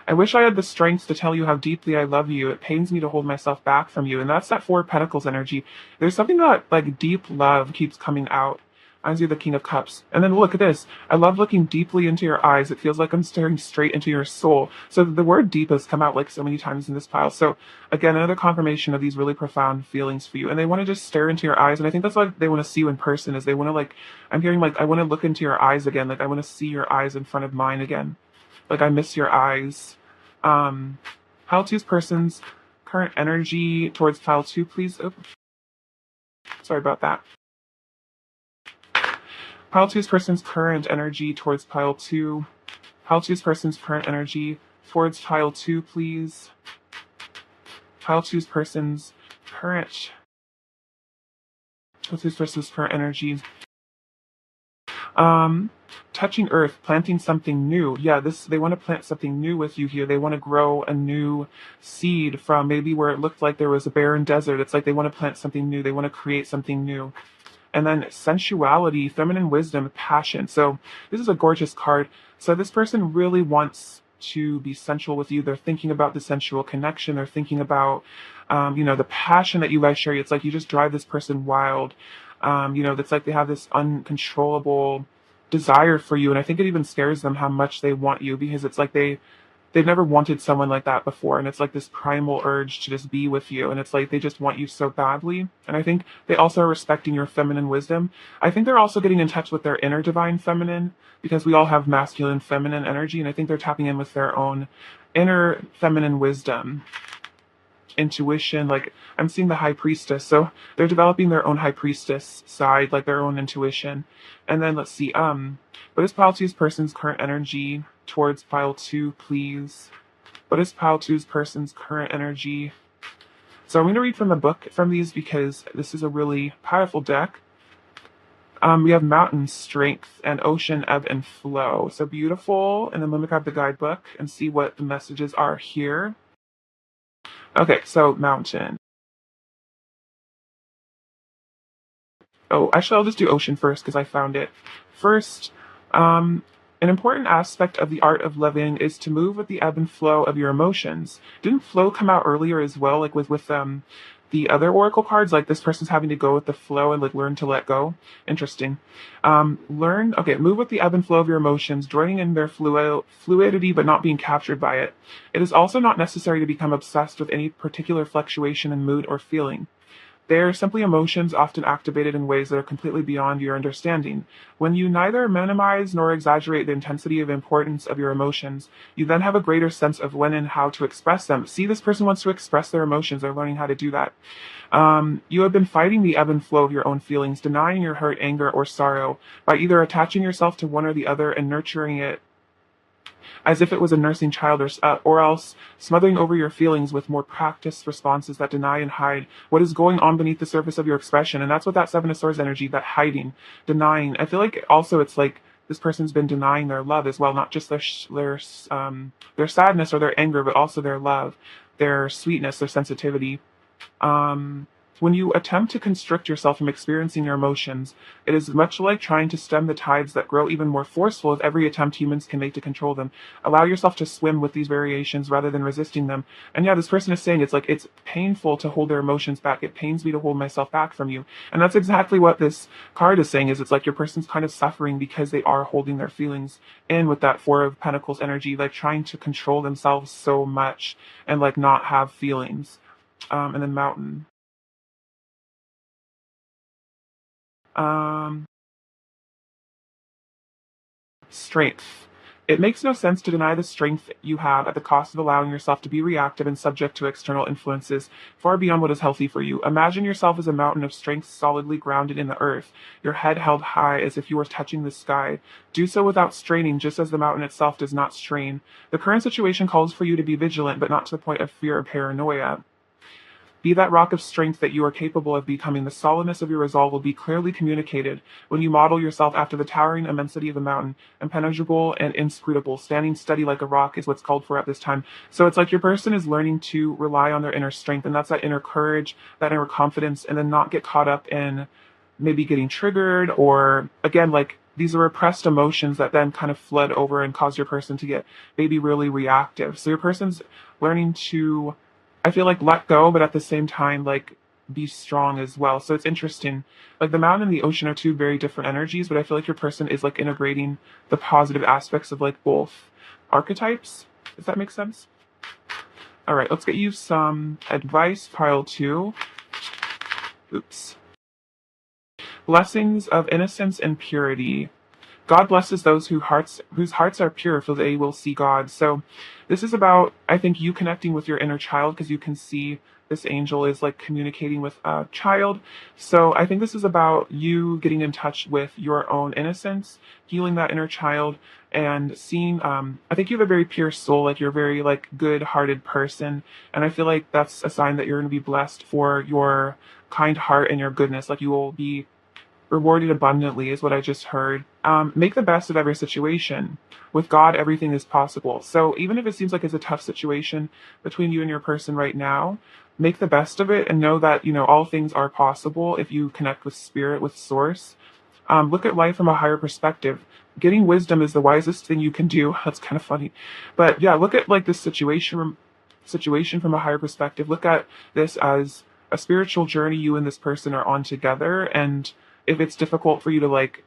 I wish I had the strength to tell you how deeply I love you. It pains me to hold myself back from you. And that's that Four of Pentacles energy. There's something that like deep love keeps coming out. As you're the King of Cups. And then look at this. I love looking deeply into your eyes. It feels like I'm staring straight into your soul. So the word deep has come out like so many times in this pile. So again, another confirmation of these really profound feelings for you. And they want to just stare into your eyes. And I think that's why they want to see you in person, is they want to like, I'm hearing like, I want to look into your eyes again. Like I want to see your eyes in front of mine again. Like I miss your eyes. Pile Two's person's current energy towards pile 2, please? Oh, sorry about that. Pile 2's person's current energy towards pile 2. Pile 2's person's current energy towards pile 2, please. Pile 2's person's current. Pile 2's person's current energy. Touching earth, planting something new. Yeah, they want to plant something new with you here. They want to grow a new seed from maybe where it looked like there was a barren desert. It's like they want to plant something new. They want to create something new. And then sensuality, feminine wisdom, passion. So this is a gorgeous card. So this person really wants to be sensual with you. They're thinking about the sensual connection. They're thinking about, the passion that you guys share. It's like you just drive this person wild. It's like they have this uncontrollable desire for you. And I think it even scares them how much they want you, because it's like they've never wanted someone like that before, and it's like this primal urge to just be with you, and it's like they just want you so badly. And I think they also are respecting your feminine wisdom. I think they're also getting in touch with their inner divine feminine, because we all have masculine feminine energy, and I think they're tapping in with their own inner feminine wisdom, intuition. Like, I'm seeing the high priestess, so they're developing their own high priestess side, like their own intuition. And then let's see, what is pile 2's person's current energy towards pile 2, please? What is pile 2's person's current energy? So I'm going to read from the book from these, because this is a really powerful deck. We have mountain strength and ocean ebb and flow. So beautiful. And then let me grab the guidebook and see what the messages are here. Okay, so mountain. Oh, actually, I'll just do ocean first because I found it. First, an important aspect of the art of living is to move with the ebb and flow of your emotions. Didn't flow come out earlier as well, like with the other oracle cards? Like, this person's having to go with the flow and like learn to let go. Interesting. Move with the ebb and flow of your emotions, joining in their fluidity but not being captured by it. It is also not necessary to become obsessed with any particular fluctuation in mood or feeling. They are simply emotions, often activated in ways that are completely beyond your understanding. When you neither minimize nor exaggerate the intensity of importance of your emotions, you then have a greater sense of when and how to express them. See, this person wants to express their emotions. They're learning how to do that. You have been fighting the ebb and flow of your own feelings, denying your hurt, anger, or sorrow by either attaching yourself to one or the other and nurturing it as if it was a nursing child, or else smothering over your feelings with more practiced responses that deny and hide what is going on beneath the surface of your expression. And that's what that Seven of Swords energy, that hiding, denying. I feel like also it's like this person's been denying their love as well, not just their sadness or their anger, but also their love, their sweetness, their sensitivity. When you attempt to constrict yourself from experiencing your emotions, it is much like trying to stem the tides that grow even more forceful with every attempt humans can make to control them. Allow yourself to swim with these variations rather than resisting them. And yeah, this person is saying it's like it's painful to hold their emotions back. It pains me to hold myself back from you. And that's exactly what this card is saying, is it's like your person's kind of suffering because they are holding their feelings in with that Four of Pentacles energy, like trying to control themselves so much and like not have feelings. And then mountain. Strength. It makes no sense to deny the strength you have at the cost of allowing yourself to be reactive and subject to external influences far beyond what is healthy for you. Imagine yourself as a mountain of strength solidly grounded in the earth, your head held high as if you were touching the sky. Do so without straining, just as the mountain itself does not strain. The current situation calls for you to be vigilant, but not to the point of fear or paranoia. Be that rock of strength that you are capable of becoming. The solidness of your resolve will be clearly communicated when you model yourself after the towering immensity of the mountain, impenetrable and inscrutable. Standing steady like a rock is what's called for at this time. So it's like your person is learning to rely on their inner strength, and that's that inner courage, that inner confidence, and then not get caught up in maybe getting triggered, or again, like these are repressed emotions that then kind of flood over and cause your person to get maybe really reactive. So your person's learning to, I feel like, let go, but at the same time, like, be strong as well. So it's interesting. Like, the mountain and the ocean are two very different energies, but I feel like your person is like integrating the positive aspects of like both archetypes. Does that make sense? All right, let's get you some advice, pile 2. Oops. Blessings of innocence and purity. God blesses those whose hearts are pure, for they will see God. So This is about, I think, you connecting with your inner child, because you can see this angel is like communicating with a child. So I think this is about you getting in touch with your own innocence, healing that inner child, and seeing. I think you have a very pure soul, like you're a very like good-hearted person, and I feel like that's a sign that you're going to be blessed for your kind heart and your goodness. Like you will be rewarded abundantly, is what I just heard. Make the best of every situation. With God, everything is possible. So even if it seems like it's a tough situation between you and your person right now, make the best of it and know that, all things are possible if you connect with spirit, with source. Look at life from a higher perspective. Getting wisdom is the wisest thing you can do. That's kind of funny. But yeah, look at like this situation from a higher perspective. Look at this as a spiritual journey you and this person are on together. And if it's difficult for you to like,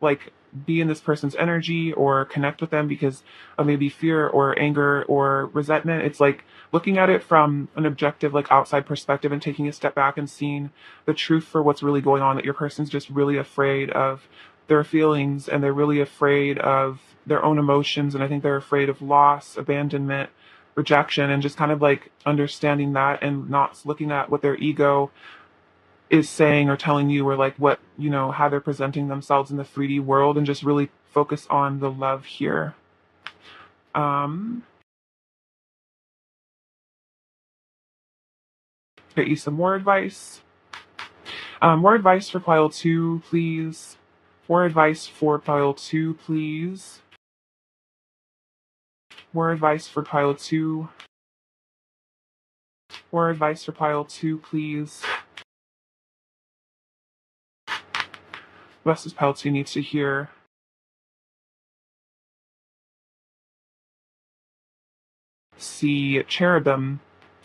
like be in this person's energy or connect with them because of maybe fear or anger or resentment, it's like looking at it from an objective, like outside perspective, and taking a step back and seeing the truth for what's really going on, that your person's just really afraid of their feelings, and they're really afraid of their own emotions. And I think they're afraid of loss, abandonment, rejection, and just kind of like understanding that and not looking at what their ego is saying or telling you, or like what, how they're presenting themselves in the 3D world, and just really focus on the love here. Um, get you some more advice. More advice for pile two, please. More advice for pile two, please. More advice for pile two. More advice for pile two, please. What else does pile two needs to hear? See cherubim.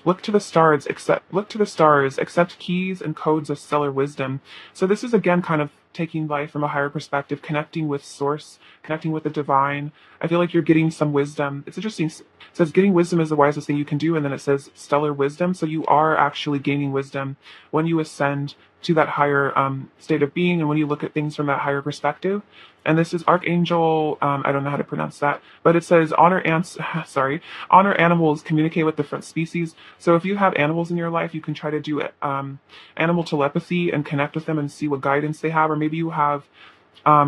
Look to the stars, accept keys and codes of stellar wisdom. So this is again kind of taking life from a higher perspective, connecting with source, connecting with the divine. I feel like you're getting some wisdom. It's interesting. It says getting wisdom is the wisest thing you can do, and then it says stellar wisdom. So you are actually gaining wisdom when you ascend to that higher state of being, and when you look at things from that higher perspective. And this is Archangel. I don't know how to pronounce that, but it says honor ants. Sorry, honor animals, communicate with different species. So if you have animals in your life, you can try to do animal telepathy and connect with them and see what guidance they have. Or maybe you have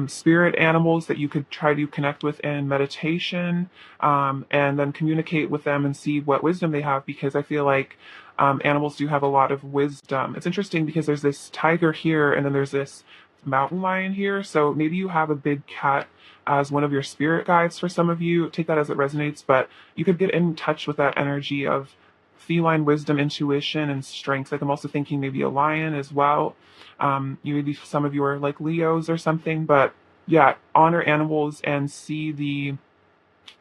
spirit animals that you could try to connect with in meditation, and then communicate with them and see what wisdom they have, because I feel like animals do have a lot of wisdom. It's interesting because there's this tiger here and then there's this mountain lion here. So maybe you have a big cat as one of your spirit guides. For some of you, take that as it resonates, but you could get in touch with that energy of feline wisdom, intuition, and strength. Like I'm also thinking maybe a lion as well. Maybe some of you are like Leos or something, but yeah, honor animals and see the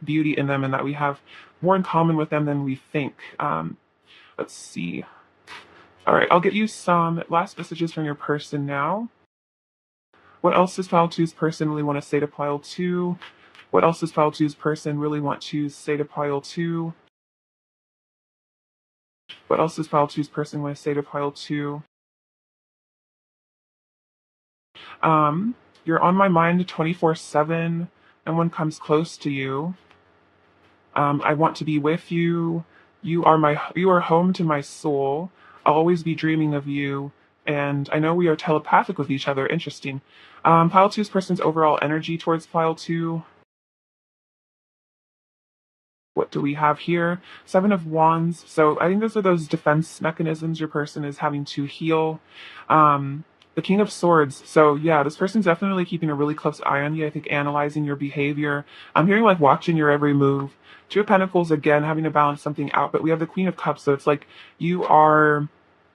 beauty in them, and that we have more in common with them than we think. Let's see. All right, I'll get you some last messages from your person now. What else does pile two's person really want to say to pile two? What else does pile two's person really want to say to pile two? What else does pile two's person want to say to pile two? You're on my mind 24/7. No one comes close to you. I want to be with you. You are home to my soul. I'll always be dreaming of you. And I know we are telepathic with each other. Interesting. Pile two's person's overall energy towards pile two. What do we have here? Seven of Wands. So I think those are those defense mechanisms your person is having to heal. The King of Swords. So yeah, this person's definitely keeping a really close eye on you. I think analyzing your behavior. I'm hearing like watching your every move. Two of Pentacles, again, having to balance something out. But we have the Queen of Cups. So it's like you are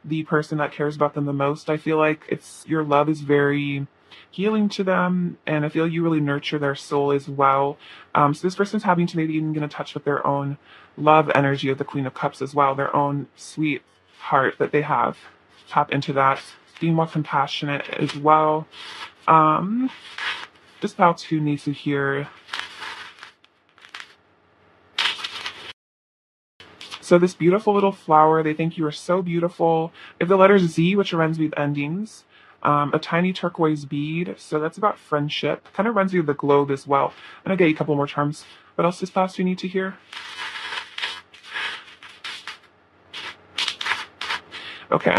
the person that cares about them the most. I feel like your love is very healing to them, and I feel you really nurture their soul as well. So this person's having to maybe even get in touch with their own love energy of the Queen of Cups as well, their own sweet heart that they have. Tap into that, being more compassionate as well. Just about who needs to hear. So this beautiful little flower, they think you are so beautiful. If the letter Z, which rhymes with endings, a tiny turquoise bead. So that's about friendship. Kind of reminds me of the globe as well. I'm gonna get you a couple more charms. What else is fast you need to hear? Okay.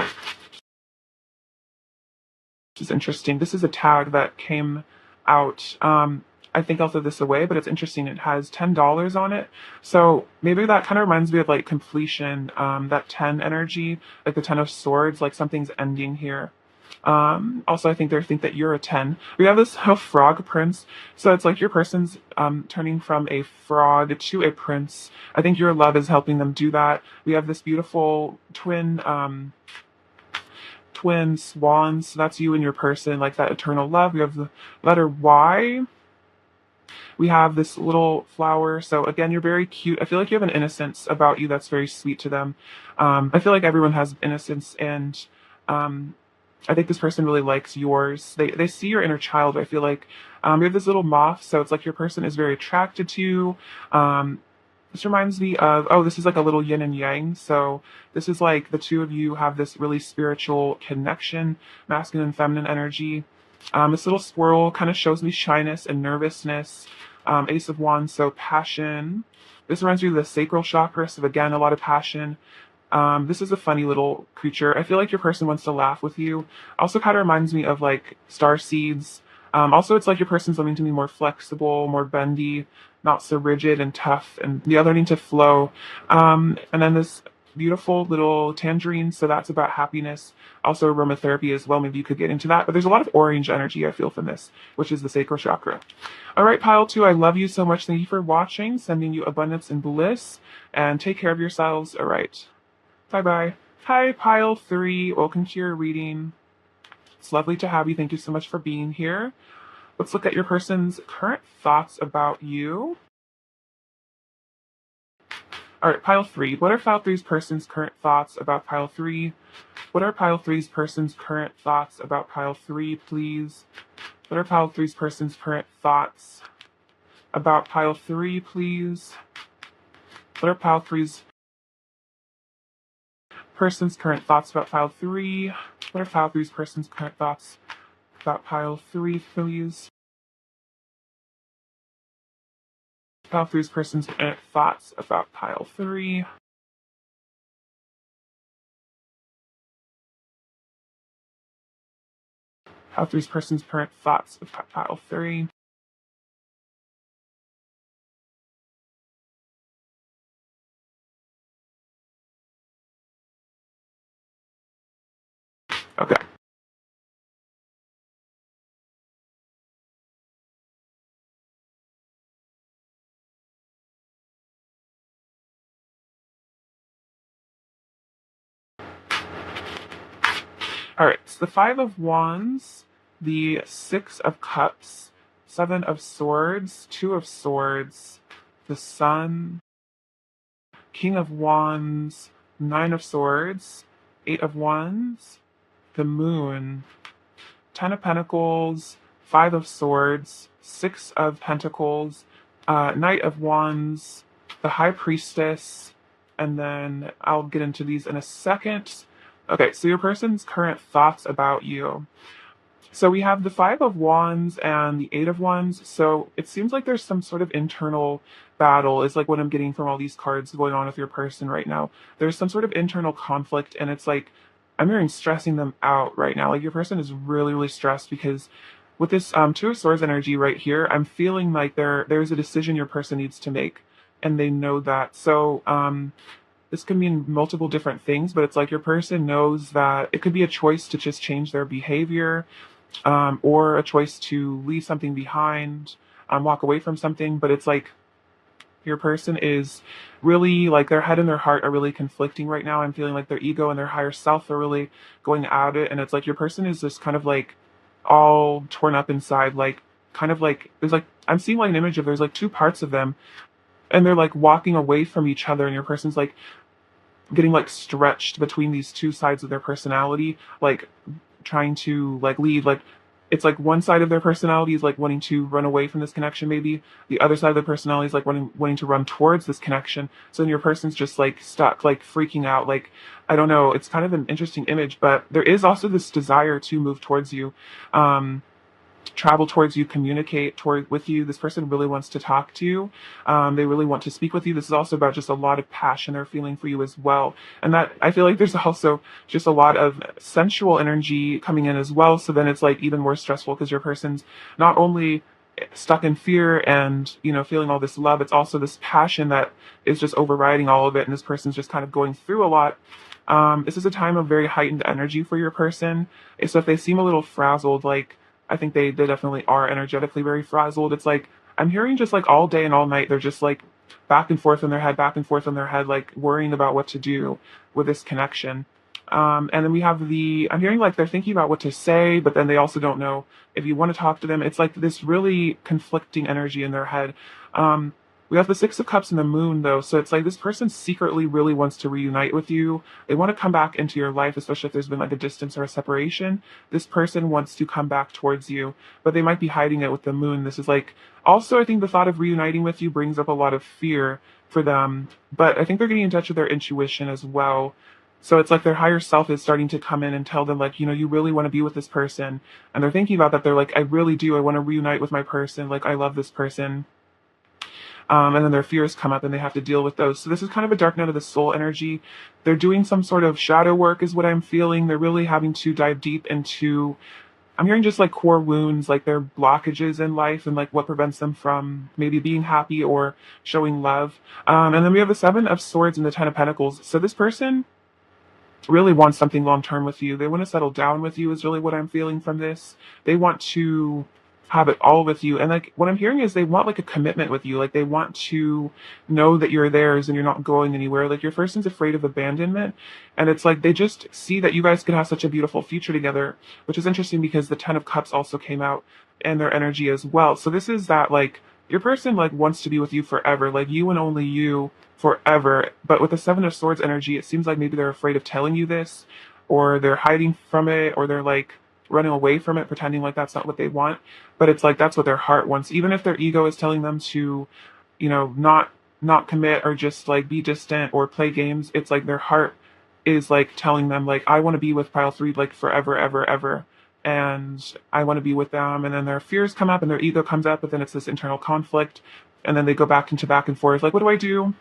Which is interesting. This is a tag that came out. I think I'll throw this away, but it's interesting. It has $10 on it. So maybe that kind of reminds me of like completion, that 10 energy, like the 10 of swords, like something's ending here. Also, I think they think that you're a 10. We have this frog prince. So it's like your person's turning from a frog to a prince. I think your love is helping them do that. We have this beautiful twin swans. So that's you and your person, like that eternal love. We have the letter Y. We have this little flower. So again, you're very cute. I feel like you have an innocence about you that's very sweet to them. I feel like everyone has innocence, and I think this person really likes yours. They see your inner child. I feel like you have this little moth, so it's like your person is very attracted to you. This reminds me of, oh, this is like a little yin and yang. So this is like the two of you have this really spiritual connection, masculine and feminine energy. This little squirrel kind of shows me shyness and nervousness. Ace of Wands, so passion. This reminds me of the sacral chakra, so again, a lot of passion. This is a funny little creature. I feel like your person wants to laugh with you. Also kind of reminds me of like star seeds. Also, it's like your person's wanting to be more flexible, more bendy, not so rigid and tough, and the other need to flow. And then this beautiful little tangerine, so that's about happiness. Also aromatherapy as well. Maybe you could get into that. But there's a lot of orange energy I feel from this, which is the sacral chakra. All right, pile 2, I love you so much. Thank you for watching. Sending you abundance and bliss. And take care of yourselves. All right. Bye-bye. Hi, pile 3. Welcome to your reading. It's lovely to have you. Thank you so much for being here. Let's look at your person's current thoughts about you. All right, pile 3. What are pile 3's person's current thoughts about pile 3? What are pile 3's person's current thoughts about pile 3, please? What are pile 3's person's current thoughts about pile 3, please? What are pile 3's person's current thoughts about pile 3? What are pile 3's person's current thoughts about pile 3, please? Pile 3's person's current thoughts about pile 3. Pile 3's person's current thoughts about pile 3. Okay. All right, so the 5 of Wands, the 6 of Cups, 7 of Swords, 2 of Swords, the Sun, King of Wands, 9 of Swords, 8 of Wands, the Moon, 10 of Pentacles, 5 of Swords, 6 of Pentacles, Knight of Wands, the High Priestess, and then I'll get into these in a second. Okay, so your person's current thoughts about you. So we have the 5 of Wands and the 8 of Wands. So it seems like there's some sort of internal battle, is like what I'm getting from all these cards going on with your person right now. There's some sort of internal conflict, and it's like I'm hearing stressing them out right now. Like your person is really, really stressed because with this 2 of Swords energy right here, I'm feeling like there's a decision your person needs to make, and they know that. So this can mean multiple different things, but it's like your person knows that it could be a choice to just change their behavior, or a choice to leave something behind, walk away from something. But it's like your person is really like their head and their heart are really conflicting right now. I'm feeling like their ego and their higher self are really going at it. And it's like your person is just kind of like all torn up inside, like kind of like there's like I'm seeing like an image of there's like two parts of them, and they're like walking away from each other, and your person's like getting like stretched between these two sides of their personality, like trying to like lead, like it's like one side of their personality is like wanting to run away from this connection, maybe the other side of their personality is like wanting to run towards this connection. So then your person's just like stuck, like freaking out, like I don't know. It's kind of an interesting image, but there is also this desire to move towards you. Um, Travel towards you, communicate toward with you. This person really wants to talk to you. They really want to speak with you. This is also about just a lot of passion they're feeling for you as well. And that I feel like there's also just a lot of sensual energy coming in as well. So then it's like even more stressful because your person's not only stuck in fear and feeling all this love, it's also this passion that is just overriding all of it, and this person's just kind of going through a lot. This is a time of very heightened energy for your person. So if they seem a little frazzled, like I think they definitely are energetically very frazzled. It's like I'm hearing just like all day and all night they're just like back and forth in their head, back and forth in their head, like worrying about what to do with this connection. And then we have I'm hearing like they're thinking about what to say, but then they also don't know if you want to talk to them. It's like this really conflicting energy in their head. Um, we have the Six of Cups and the Moon, though. So it's like this person secretly really wants to reunite with you. They want to come back into your life, especially if there's been like a distance or a separation. This person wants to come back towards you, but they might be hiding it with the Moon. This is like also, I think the thought of reuniting with you brings up a lot of fear for them, but I think they're getting in touch with their intuition as well. So it's like their higher self is starting to come in and tell them, like, you really want to be with this person. And they're thinking about that. They're like, I really do. I want to reunite with my person. Like, I love this person. And then their fears come up and they have to deal with those. So this is kind of a dark night of the soul energy. They're doing some sort of shadow work, is what I'm feeling. They're really having to dive deep into, I'm hearing just like core wounds, like their blockages in life and like what prevents them from maybe being happy or showing love. And then we have the Seven of Swords and the Ten of Pentacles. So this person really want something long term with you. They want to settle down with you, is really what I'm feeling from this. They want to have it all with you. And like what I'm hearing is they want like a commitment with you. Like they want to know that you're theirs and you're not going anywhere. Like your person's afraid of abandonment. And it's like they just see that you guys could have such a beautiful future together, which is interesting because the Ten of Cups also came out and their energy as well. So this is that like your person like wants to be with you forever, like you and only you forever. But with the Seven of Swords energy, it seems like maybe they're afraid of telling you this, or they're hiding from it, or they're like running away from it, pretending like that's not what they want. But it's like that's what their heart wants. Even if their ego is telling them to, not commit or just like be distant or play games, it's like their heart is like telling them like I want to be with pile three like forever, ever, ever. And I want to be with them. And then their fears come up and their ego comes up, but then it's this internal conflict. And then they go back into back and forth, like, what do I do?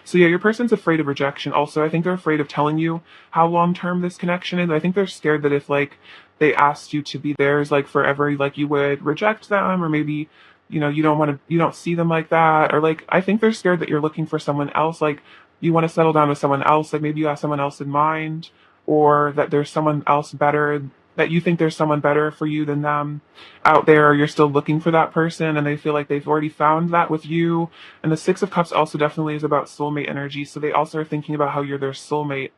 So yeah, your person's afraid of rejection. Also, I think they're afraid of telling you how long term this connection is. I think they're scared that if like they asked you to be theirs like forever, like you would reject them, or maybe you don't see them like that, or like I think they're scared that you're looking for someone else, like you want to settle down with someone else, like maybe you have someone else in mind, or that there's someone else better, that you think there's someone better for you than them out there, or you're still looking for that person and they feel like they've already found that with you. And the Six of Cups also definitely is about soulmate energy. So they also are thinking about how you're their soulmate.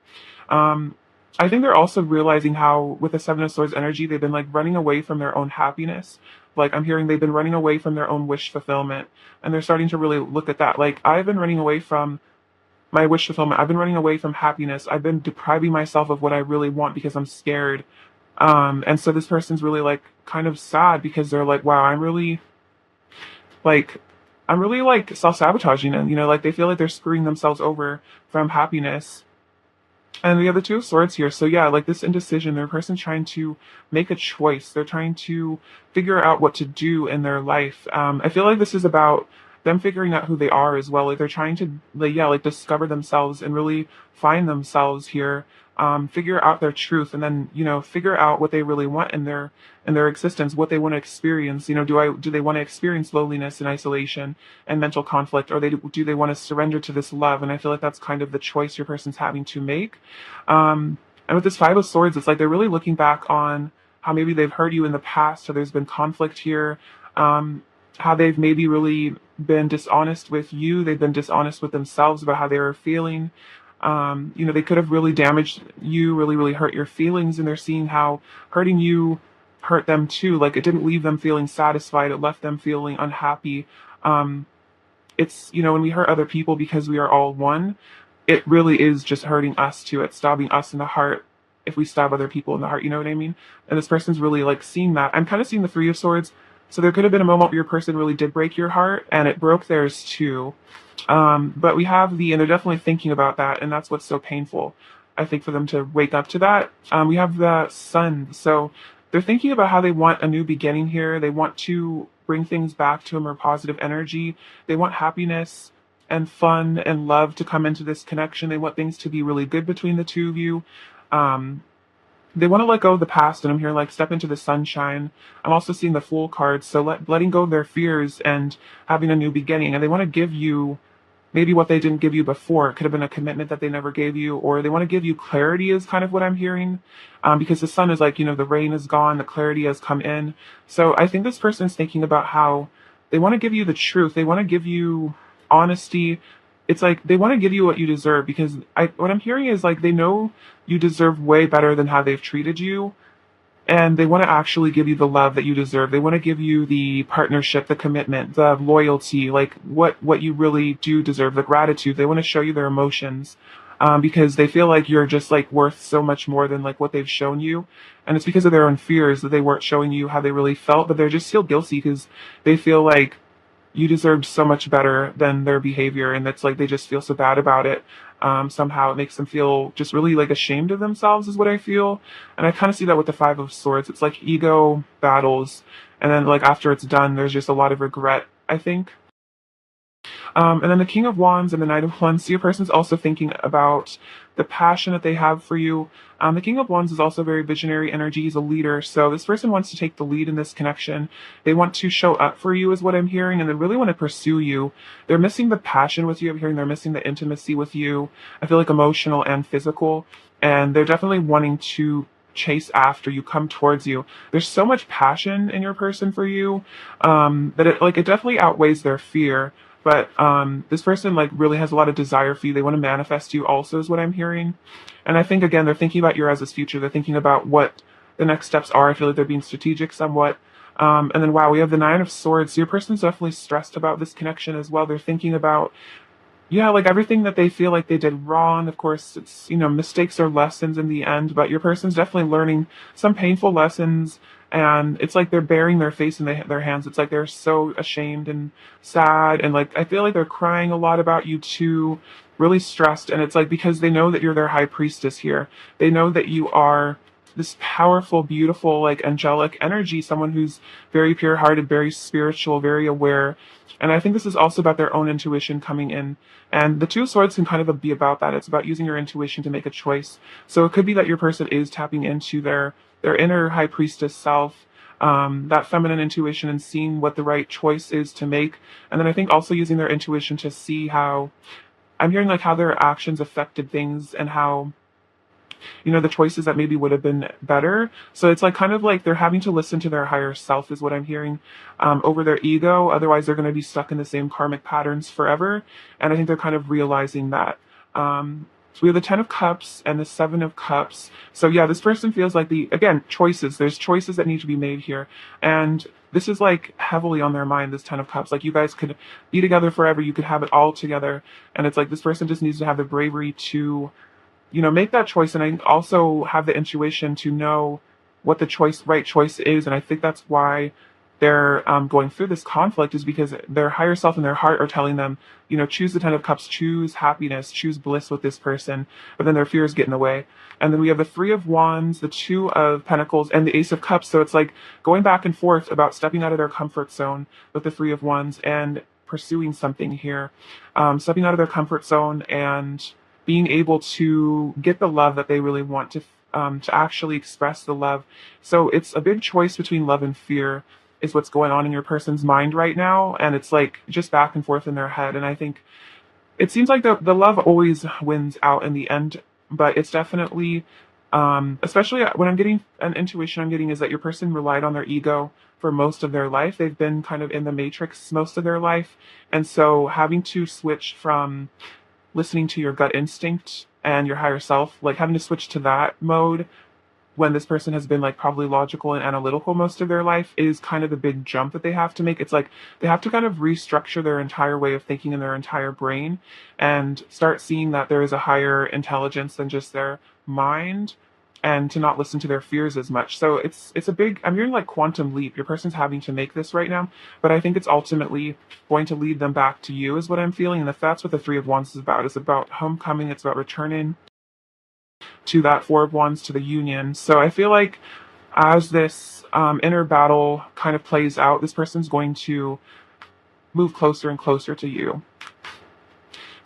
Um, I think they're also realizing how with the Seven of Swords energy, they've been like running away from their own happiness. Like I'm hearing they've been running away from their own wish fulfillment, and they're starting to really look at that. Like I've been running away from my wish fulfillment. I've been running away from happiness. I've been depriving myself of what I really want because I'm scared. And so this person's really like kind of sad because they're like, wow, like, I'm really like self-sabotaging, and like they feel like they're screwing themselves over from happiness. And we have the Two of Swords here. So yeah, like this indecision, their person trying to make a choice. They're trying to figure out what to do in their life. I feel like this is about them figuring out who they are as well. Like they're trying to, like, yeah, like discover themselves and really find themselves here. Figure out their truth, and then figure out what they really want in their existence, what they want to experience. Do they want to experience loneliness and isolation and mental conflict, or do they want to surrender to this love? And I feel like that's kind of the choice your person's having to make. And with this Five of Swords, it's like they're really looking back on how maybe they've hurt you in the past, or there's been conflict here. How they've maybe really been dishonest with you. They've been dishonest with themselves about how they were feeling. They could have really damaged you, really, really hurt your feelings, and they're seeing how hurting you hurt them too. Like it didn't leave them feeling satisfied, it left them feeling unhappy. It's, when we hurt other people because we are all one, it really is just hurting us too. It's stabbing us in the heart. if we stab other people in the heart, you know what I mean? And this person's really like seeing that. I'm kind of seeing the Three of Swords. So there could have been a moment where your person really did break your heart and it broke theirs too. But we have and they're definitely thinking about that, and that's what's so painful, I think, for them to wake up to that. We have the Sun. So they're thinking about how they want a new beginning here. They want to bring things back to a more positive energy. They want happiness and fun and love to come into this connection. They want things to be really good between the two of you. Um, they want to let go of the past, and I'm here like step into the sunshine. I'm also seeing the Fool card, so letting go of their fears and having a new beginning. And they want to give you maybe what they didn't give you before. It could have been a commitment that they never gave you, or they want to give you clarity, is kind of what I'm hearing. Because the sun is like, the rain is gone, the clarity has come in. So I think this person's thinking about how they want to give you the truth. They want to give you honesty. It's like they want to give you what you deserve, because what I'm hearing is like they know you deserve way better than how they've treated you, and they want to actually give you the love that you deserve. They want to give you the partnership, the commitment, the loyalty, like what you really do deserve, the gratitude. They want to show you their emotions, because they feel like you're just like worth so much more than like what they've shown you. And it's because of their own fears that they weren't showing you how they really felt, but they're just still guilty because they feel like you deserved so much better than their behavior, and it's like they just feel so bad about it. Somehow it makes them feel just really like ashamed of themselves, is what I feel. And I kind of see that with the Five of Swords. It's like ego battles, and then like after it's done, there's just a lot of regret, I think. And then the King of Wands and the Knight of Wands. So your person's also thinking about the passion that they have for you. The King of Wands is also very visionary energy. He's a leader. So this person wants to take the lead in this connection. They want to show up for you, is what I'm hearing, and they really want to pursue you. They're missing the passion with you. I'm hearing they're missing the intimacy with you. I feel like emotional and physical. And they're definitely wanting to chase after you, come towards you. There's so much passion in your person for you, that it definitely outweighs their fear. But this person like really has a lot of desire for you. They want to manifest you also, is what I'm hearing. And I think again they're thinking about your as future. They're thinking about what the next steps are. I feel like they're being strategic somewhat. And then wow, we have the Nine of Swords. So your person's definitely stressed about this connection as well. They're thinking about, yeah, like everything that they feel like they did wrong. Of course, it's, mistakes are lessons in the end, but your person's definitely learning some painful lessons. And it's like they're burying their face in their hands. It's like they're so ashamed and sad. And like, I feel like they're crying a lot about you too, really stressed. And it's like because they know that you're their high priestess here. They know that you are this powerful, beautiful, like angelic energy, someone who's very pure hearted, very spiritual, very aware. And I think this is also about their own intuition coming in. And the Two of Swords can kind of be about that. It's about using your intuition to make a choice. So it could be that your person is tapping into their inner high priestess self, that feminine intuition, and seeing what the right choice is to make. And then I think also using their intuition to see how, I'm hearing like how their actions affected things, and how the choices that maybe would have been better. So it's like kind of like they're having to listen to their higher self, is what I'm hearing, over their ego. Otherwise, they're going to be stuck in the same karmic patterns forever. And I think they're kind of realizing that. So we have the Ten of Cups and the Seven of Cups. So yeah, this person feels like again, choices. There's choices that need to be made here. And this is like heavily on their mind, this Ten of Cups. Like you guys could be together forever. You could have it all together. And it's like this person just needs to have the bravery to make that choice. And I also have the intuition to know what the right choice is. And I think that's why they're going through this conflict, is because their higher self and their heart are telling them, choose the Ten of Cups, choose happiness, choose bliss with this person. But then their fears get in the way. And then we have the Three of Wands, the Two of Pentacles, and the Ace of Cups. So it's like going back and forth about stepping out of their comfort zone with the Three of Wands and pursuing something here, stepping out of their comfort zone and being able to get the love that they really want, to actually express the love. So it's a big choice between love and fear, is what's going on in your person's mind right now. And it's like just back and forth in their head. And I think it seems like the love always wins out in the end, but it's definitely, especially when I'm getting an intuition I'm getting is that your person relied on their ego for most of their life. They've been kind of in the matrix most of their life. And so having to switch from listening to your gut instinct and your higher self, like having to switch to that mode when this person has been like probably logical and analytical most of their life, is kind of the big jump that they have to make. It's like they have to kind of restructure their entire way of thinking in their entire brain and start seeing that there is a higher intelligence than just their mind. and to not listen to their fears as much. So it's a big, I'm hearing like quantum leap. Your person's having to make this right now, but I think it's ultimately going to lead them back to you is what I'm feeling. And if that's what the Three of Wands is about, it's about homecoming, it's about returning to that Four of Wands, to the union. So I feel like as this inner battle kind of plays out, this person's going to move closer and closer to you.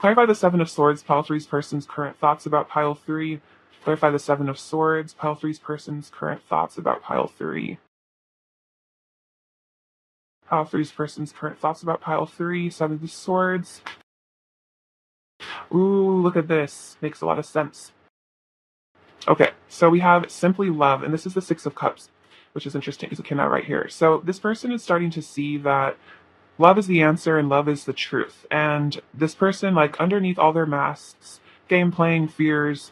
Clarify the Seven of Swords, pile three's person's current thoughts about pile three. Clarify the Seven of Swords, pile three's person's current thoughts about pile three. Pile three's person's current thoughts about pile three, Seven of Swords. Ooh, look at this. Makes a lot of sense. Okay, so we have simply love, and this is the Six of Cups, which is interesting because it came out right here. So this person is starting to see that love is the answer and love is the truth. And this person, like underneath all their masks, game playing, fears,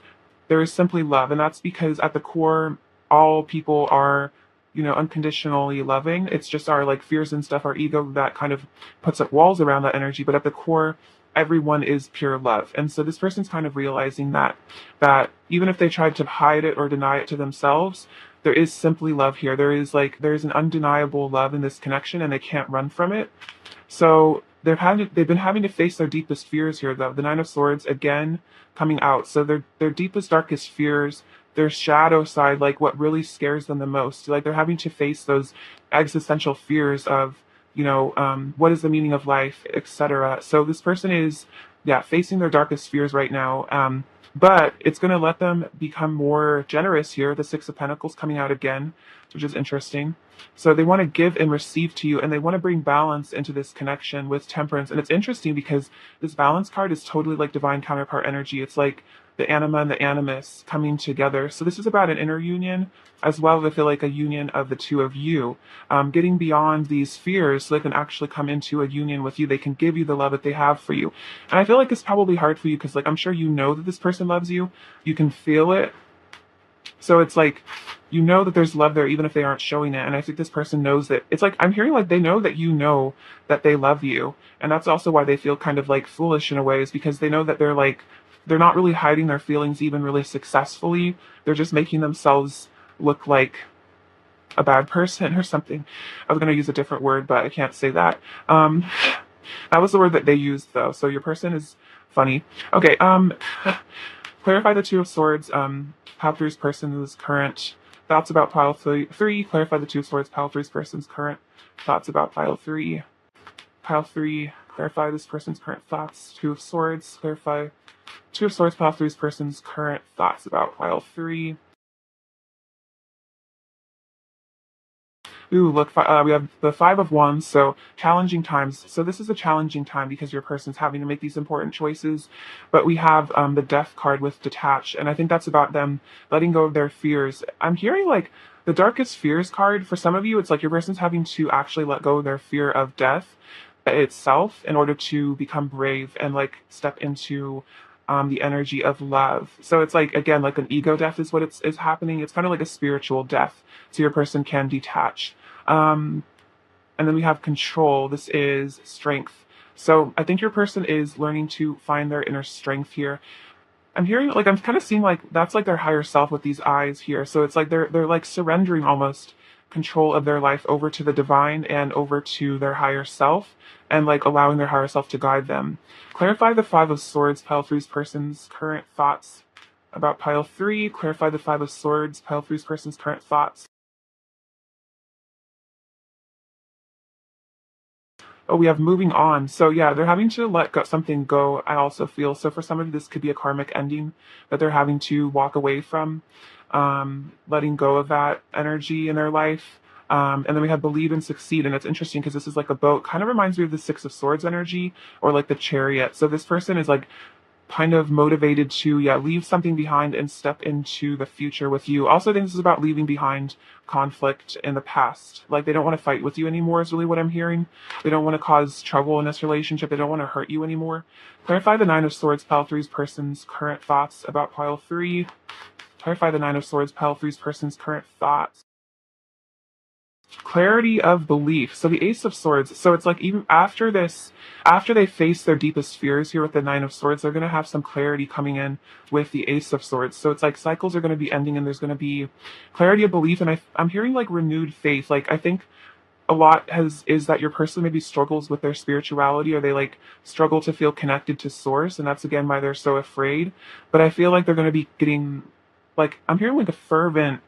there is simply love. And that's because at the core, all people are, unconditionally loving. It's just our like fears and stuff, our ego that kind of puts up walls around that energy. But at the core, everyone is pure love. And so this person's kind of realizing that even if they tried to hide it or deny it to themselves, there is simply love here. There's an undeniable love in this connection and they can't run from it. So they've been having to face their deepest fears here, though. The Nine of Swords again coming out. So their deepest, darkest fears, their shadow side, like what really scares them the most. Like they're having to face those existential fears of, what is the meaning of life, etc. So this person is, facing their darkest fears right now. But it's going to let them become more generous here. The Six of Pentacles coming out again, which is interesting. So they want to give and receive to you, and they want to bring balance into this connection with Temperance. And it's interesting because this balance card is totally like divine counterpart energy. It's like the anima and the animus coming together. So this is about an inner union as well as I feel like a union of the two of you, getting beyond these fears so they can actually come into a union with you. They can give you the love that they have for you. And I feel like it's probably hard for you because like I'm sure you know that this person loves you. You can feel it. So it's like, that there's love there even if they aren't showing it. And I think this person knows that. It's like I'm hearing like they know that you know that they love you. And that's also why they feel kind of like foolish in a way, is because they know that they're not really hiding their feelings even really successfully. They're just making themselves look like a bad person or something. I was going to use a different word, but I can't say that. That was the word that they used though. So your person is funny. Okay. Clarify the Two of Swords. Pile three's person's current thoughts about pile three. Clarify the Two of Swords. Pile three's person's current thoughts about pile three. Pile three. Clarify this person's current thoughts. Two of Swords. Clarify Two of Swords. Pile three's person's current thoughts about pile three. Ooh, look, we have the Five of Wands, so challenging times. So this is a challenging time because your person's having to make these important choices. But we have the Death card with Detach, and I think that's about them letting go of their fears. I'm hearing like the Darkest Fears card. For some of you, it's like your person's having to actually let go of their fear of death itself in order to become brave and like step into the energy of love. So it's like, again, like an ego death is what is happening. It's kind of like a spiritual death. So your person can detach. And then we have Control. This is Strength. So I think your person is learning to find their inner strength here. I'm hearing like I'm kind of seeing like that's like their higher self with these eyes here. So it's like they're like surrendering almost control of their life over to the divine and over to their higher self, and like allowing their higher self to guide them. Clarify the Five of Swords, pile three's person's current thoughts about pile three. Clarify the Five of Swords, pile three's person's current thoughts. Oh, we have moving on. So yeah, they're having to let something go, I also feel. So for some of you, this could be a karmic ending that they're having to walk away from, letting go of that energy in their life. And then we have Believe and Succeed. And it's interesting because this is like a boat. Kind of reminds me of the Six of Swords energy or like the Chariot. So this person is like kind of motivated to leave something behind and step into the future with you. Also, I think this is about leaving behind conflict in the past. Like they don't want to fight with you anymore is really what I'm hearing. They don't want to cause trouble in this relationship. They don't want to hurt you anymore. Clarify the Nine of Swords, pile three's person's current thoughts about pile three. Clarify the Nine of Swords, pile three's person's current thoughts Clarity of belief. So the Ace of Swords. So it's like even after this, after they face their deepest fears here with the Nine of Swords, they're going to have some clarity coming in with the Ace of Swords. So it's like cycles are going to be ending and there's going to be clarity of belief. And I'm hearing like renewed faith. Like I think a lot has is that your person maybe struggles with their spirituality or they like struggle to feel connected to source, and that's again why they're so afraid. But I feel like they're going to be getting like I'm hearing like a fervent,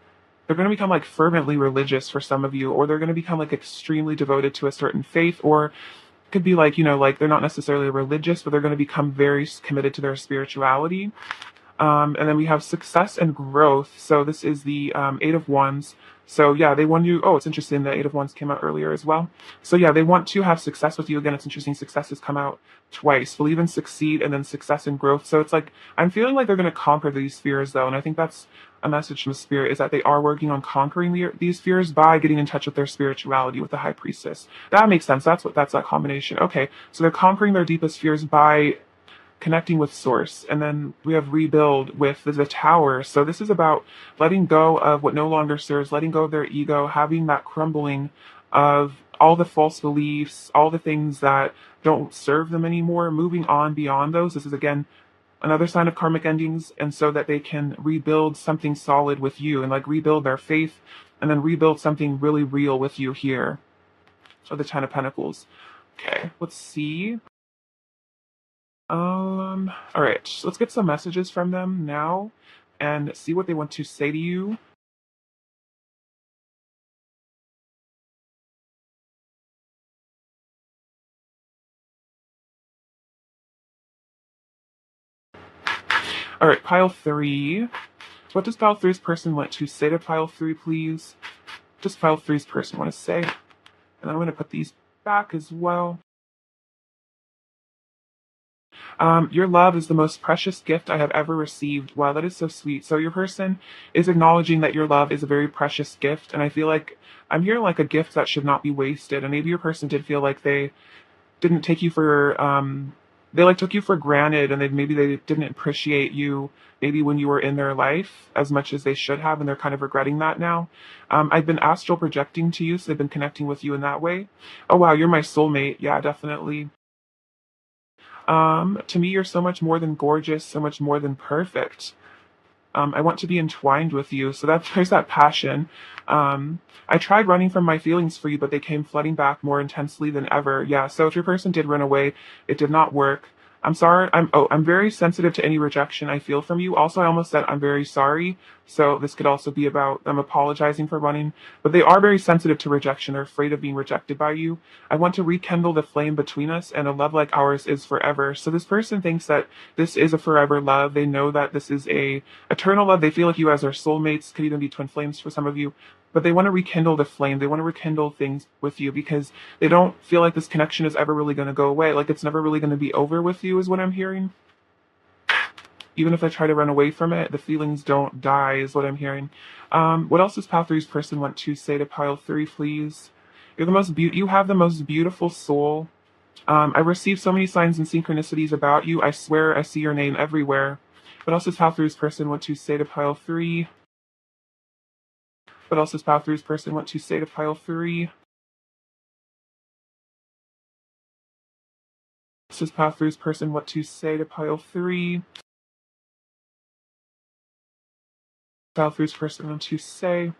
they're going to become like fervently religious for some of you, or they're going to become like extremely devoted to a certain faith, or it could be like, like they're not necessarily religious, but they're going to become very committed to their spirituality. And then we have success and growth. So this is the Eight of Wands. So yeah, they want you. Oh, it's interesting. The Eight of Wands came out earlier as well. So yeah, they want to have success with you. Again, it's interesting. Success has come out twice. Believe and succeed, and then success and growth. So it's like I'm feeling like they're going to conquer these fears, though, and I think that's a message from the spirit is that they are working on conquering these fears by getting in touch with their spirituality with the High Priestess. That makes sense. That's that combination. Okay, so they're conquering their deepest fears by connecting with source. And then we have rebuild with the tower. So this is about letting go of what no longer serves, letting go of their ego, having that crumbling of all the false beliefs, all the things that don't serve them anymore, moving on beyond those. This is again another sign of karmic endings, and so that they can rebuild something solid with you and like rebuild their faith and then rebuild something really real with you here. So the Ten of Pentacles. Okay, let's see. All right, so let's get some messages from them now and see what they want to say to you. All right, pile three. What does pile three's person want to say to pile three, please? What does pile three's person want to say? And I'm going to put these back as well. Your love is the most precious gift I have ever received. Wow, that is so sweet. So your person is acknowledging that your love is a very precious gift, and I feel like I'm hearing like a gift that should not be wasted. And maybe your person did feel like they didn't take you for they like took you for granted, and maybe they didn't appreciate you maybe when you were in their life as much as they should have, and they're kind of regretting that now. I've been astral projecting to you, so they've been connecting with you in that way. Oh wow, you're my soulmate. Yeah, definitely. To me, you're so much more than gorgeous, so much more than perfect. I want to be entwined with you. So there's that passion. I tried running from my feelings for you, but they came flooding back more intensely than ever. Yeah. So if your person did run away, it did not work. I'm sorry. I'm very sensitive to any rejection I feel from you. Also, I almost said I'm very sorry. So this could also be about them apologizing for running, but they are very sensitive to rejection. They're afraid of being rejected by you. I want to rekindle the flame between us, and a love like ours is forever. So this person thinks that this is a forever love. They know that this is a eternal love. They feel like you as their soulmates, could even be twin flames for some of you, but they want to rekindle the flame. They want to rekindle things with you because they don't feel like this connection is ever really going to go away. Like it's never really going to be over with you, is what I'm hearing. Even if I try to run away from it, the feelings don't die, is what I'm hearing. What else does pile three's person want to say to pile three, please? You have the most beautiful soul. I received so many signs and synchronicities about you. I swear I see your name everywhere. What else does pile three's person want to say to pile three? What else does pile three's person want to say to pile three? What does pile three's person want to say to pile three? Pile three's person want to say?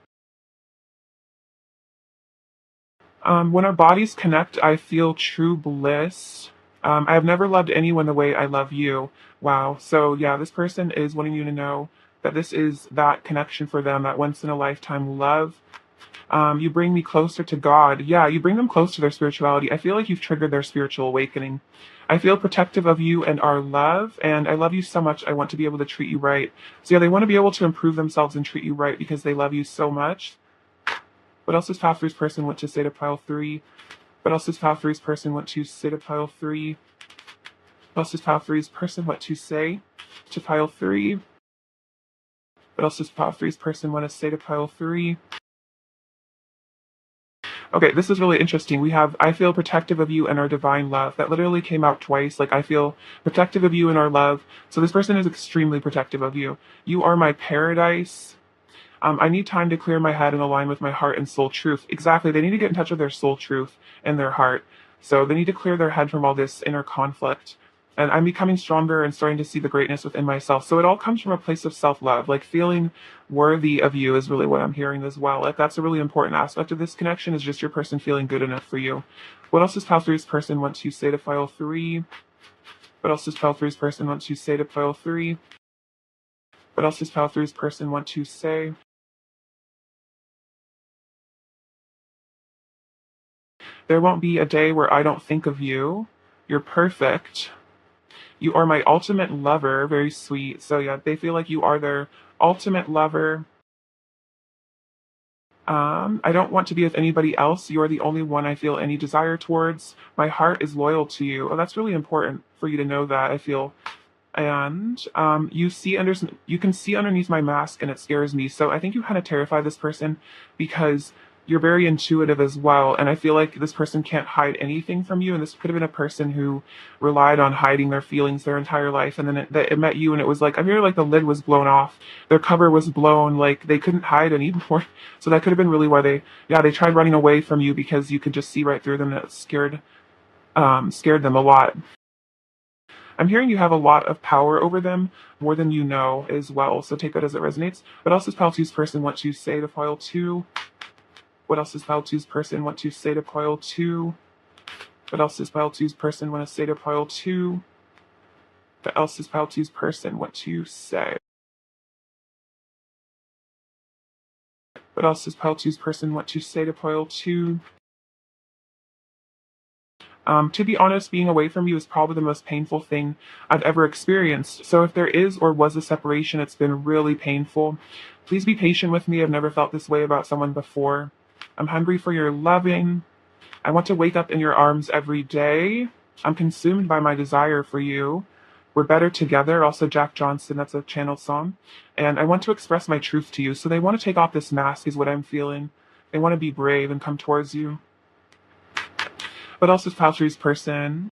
When our bodies connect, I feel true bliss. I have never loved anyone the way I love you. Wow. So, yeah, this person is wanting you to know that this is that connection for them, that once in a lifetime love. You bring me closer to God. Yeah, you bring them close to their spirituality. I feel like you've triggered their spiritual awakening. I feel protective of you and our love, and I love you so much. I want to be able to treat you right. So, yeah, they want to be able to improve themselves and treat you right because they love you so much. What else does pile three's person want to say to pile three? What else does pile three's person want to say to pile three? What else does pile three's person want to say to pile three? What else does pile three's person want to say to pile three? Okay, this is really interesting. We have I feel protective of you and our divine love. That literally came out twice. Like I feel protective of you and our love. So this person is extremely protective of you. You are my paradise. I need time to clear my head and align with my heart and soul truth. Exactly. They need to get in touch with their soul truth and their heart. So they need to clear their head from all this inner conflict. And I'm becoming stronger and starting to see the greatness within myself. So it all comes from a place of self-love. Like feeling worthy of you is really what I'm hearing as well. Like that's a really important aspect of this connection, is just your person feeling good enough for you. What else does pile three's person want to say to pile three? What else does pile three's person want to say to pile three? What else does pile three's person want to say? There won't be a day where I don't think of you. You're perfect. You are my ultimate lover. Very sweet. So yeah, they feel like you are their ultimate lover. I don't want to be with anybody else. You're the only one I feel any desire towards. My heart is loyal to you. Oh, that's really important for you to know that, I feel. And you can see underneath my mask, and it scares me. So I think you kind of terrify this person because you're very intuitive as well, and I feel like this person can't hide anything from you. And this could have been a person who relied on hiding their feelings their entire life, and then it met you, and it was like, I'm here, like the lid was blown off, their cover was blown, like they couldn't hide anymore. So that could have been really why they tried running away from you, because you could just see right through them, and it scared them a lot. I'm hearing you have a lot of power over them, more than you know as well. So take that as it resonates. What else does Pile Two's person want to say to Pile Two? What else does Pile Two's person want to say to Pile Two? What else does Pile Two's person want to say to Pile Two? What else does Pile Two's person want to say? What else does Pile Two's person want to say to Pile Two? To be honest, being away from you is probably the most painful thing I've ever experienced. So if there is or was a separation, it's been really painful. Please be patient with me. I've never felt this way about someone before. I'm hungry for your loving. I want to wake up in your arms every day. I'm consumed by my desire for you. We're better together. Also, Jack Johnson, that's a channeled song. And I want to express my truth to you. So they want to take off this mask, is what I'm feeling. They want to be brave and come towards you. What else is Pile Three's person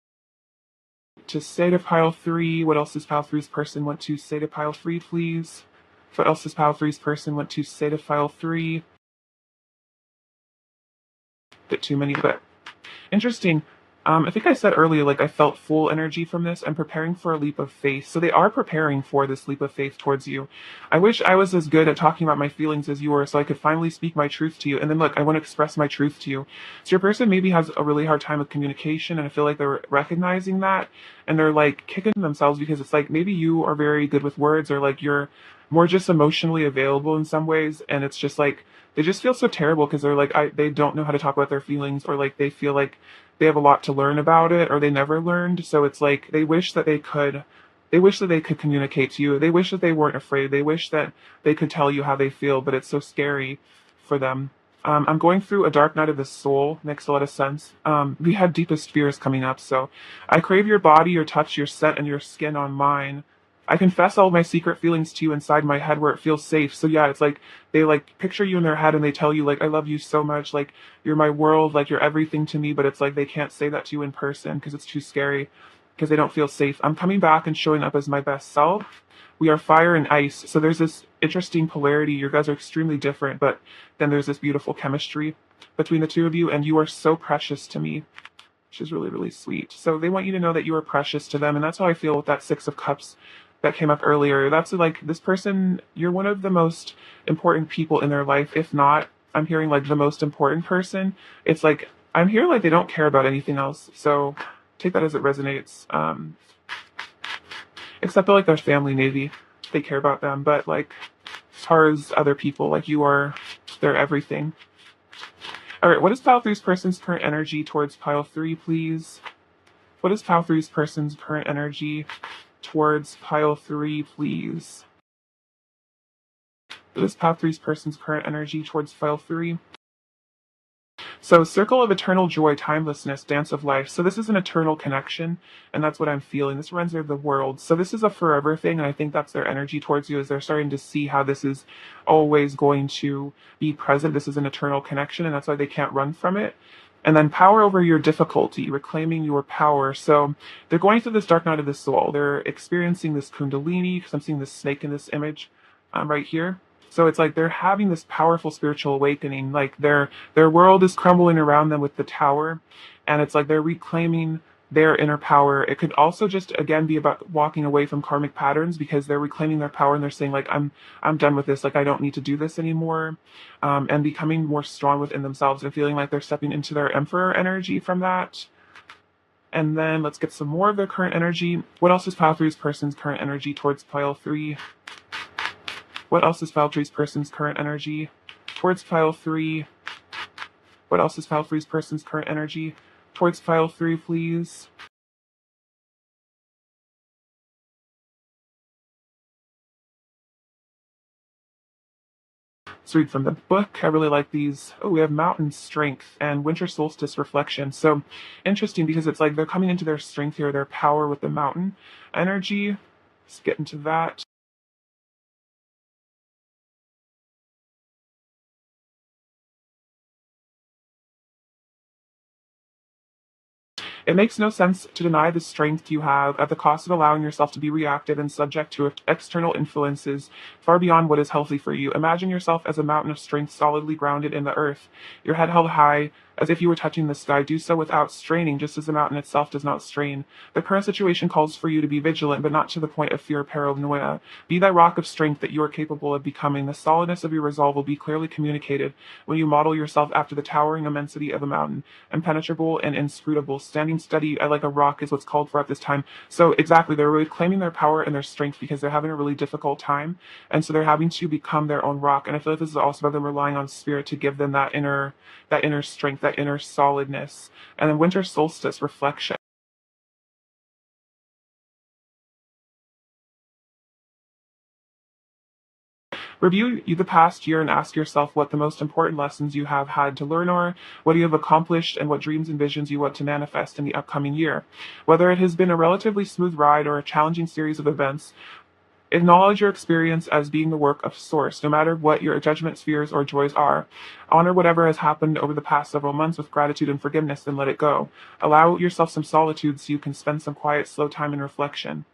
to say to Pile Three? What else does Pile Three's person want to say to Pile Three, please? What else does Pile Three's person want to say to Pile Three? Bit too many, but interesting. I think I said earlier, like I felt full energy from this. I'm preparing for a leap of faith. So they are preparing for this leap of faith towards you. I wish I was as good at talking about my feelings as you were, so I could finally speak my truth to you. And then look, I want to express my truth to you. So your person maybe has a really hard time with communication, and I feel like they're recognizing that, and they're like kicking themselves, because it's like maybe you are very good with words, or like you're more just emotionally available in some ways, and it's just like they just feel so terrible because they're like they don't know how to talk about their feelings, or like they feel like they have a lot to learn about it, or they never learned. So it's like they wish that they could communicate to you. They wish that they weren't afraid. They wish that they could tell you how they feel, but it's so scary for them. I'm going through a dark night of the soul. Makes a lot of sense. We had deepest fears coming up, so I crave your body, your touch, your scent, and your skin on mine. I confess all my secret feelings to you inside my head where it feels safe. So yeah, it's like they like picture you in their head, and they tell you like, I love you so much, like you're my world, like you're everything to me, but it's like they can't say that to you in person because it's too scary, because they don't feel safe. I'm coming back and showing up as my best self. We are fire and ice. So there's this interesting polarity. You guys are extremely different, but then there's this beautiful chemistry between the two of you, and you are so precious to me, which is really, really sweet. So they want you to know that you are precious to them. And that's how I feel with that Six of Cups that came up earlier. That's like this person, you're one of the most important people in their life. If not, I'm hearing like the most important person. It's like, I'm hearing like they don't care about anything else. So take that as it resonates. Except for like their family, maybe they care about them. But like, as far as other people, like you are their everything. All right, what is Pile Three's person's current energy towards Pile Three, please? What is Pile Three's person's current energy towards Pile Three, please? What is Pile Three's person's current energy towards Pile Three? So, circle of eternal joy, timelessness, dance of life. So this is an eternal connection, and that's what I'm feeling. This runs through the world. So this is a forever thing, and I think that's their energy towards you, is they're starting to see how this is always going to be present. This is an eternal connection, and that's why they can't run from it. And then power over your difficulty, reclaiming your power. So they're going through this dark night of the soul. They're experiencing this kundalini, because I'm seeing this snake in this image right here. So it's like they're having this powerful spiritual awakening. Like their world is crumbling around them with the tower, and it's like they're reclaiming their inner power. It could also just again be about walking away from karmic patterns because they're reclaiming their power and they're saying like I'm done with this. Like I don't need to do this anymore, and becoming more strong within themselves and feeling like they're stepping into their emperor energy from that. And then let's get some more of their current energy. What else is pile three's person's current energy towards pile three? What else is pile three's person's current energy towards pile three? What else is pile three's person's current energy towards pile three, please? Let's read from the book. I really like these. Oh, we have mountain strength and winter solstice reflection. So interesting because it's like they're coming into their strength here, their power with the mountain energy. Let's get into that. It makes no sense to deny the strength you have at the cost of allowing yourself to be reactive and subject to external influences far beyond what is healthy for you. Imagine yourself as a mountain of strength solidly grounded in the earth, your head held high as if you were touching the sky. Do so without straining, just as the mountain itself does not strain. The current situation calls for you to be vigilant, but not to the point of fear or paranoia. Be that rock of strength that you are capable of becoming. The solidness of your resolve will be clearly communicated when you model yourself after the towering immensity of a mountain, impenetrable and inscrutable, standing steady like a rock is what's called for at this time. So exactly, they're really claiming their power and their strength because they're having a really difficult time, and so they're having to become their own rock. And I feel like this is also about them relying on spirit to give them that inner strength, that inner solidness. And then winter solstice reflection. Review the past year and ask yourself what the most important lessons you have had to learn are, what you have accomplished, and what dreams and visions you want to manifest in the upcoming year. Whether it has been a relatively smooth ride or a challenging series of events, acknowledge your experience as being the work of Source, no matter what your judgments, fears, or joys are. Honor whatever has happened over the past several months with gratitude and forgiveness, and let it go. Allow yourself some solitude so you can spend some quiet, slow time in reflection.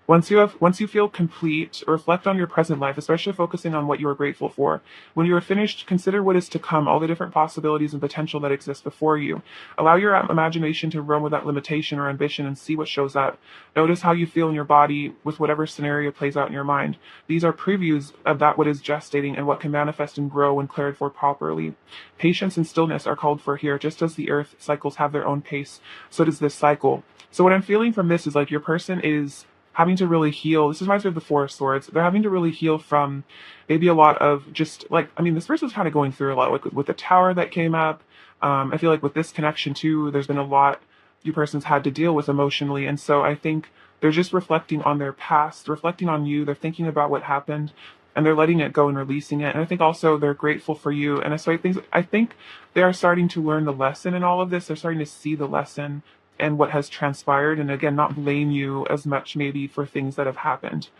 Once you feel complete, reflect on your present life, especially focusing on what you are grateful for. When you are finished, consider what is to come, all the different possibilities and potential that exist before you. Allow your imagination to roam without limitation or ambition and see what shows up. Notice how you feel in your body with whatever scenario plays out in your mind. These are previews of that what is gestating and what can manifest and grow when cared for properly. Patience and stillness are called for here, just as the earth cycles have their own pace, so does this cycle. So what I'm feeling from this is like your person is having to really heal. This reminds me of the Four of Swords. They're having to really heal from maybe a lot of just like, I mean, this person's kind of going through a lot with the tower that came up. I feel like with this connection too, there's been a lot you persons had to deal with emotionally. And so I think they're just reflecting on their past, reflecting on you. They're thinking about what happened and they're letting it go and releasing it. And I think also they're grateful for you. And so I think they are starting to learn the lesson in all of this. They're starting to see the lesson and what has transpired, and again, not blame you as much maybe for things that have happened.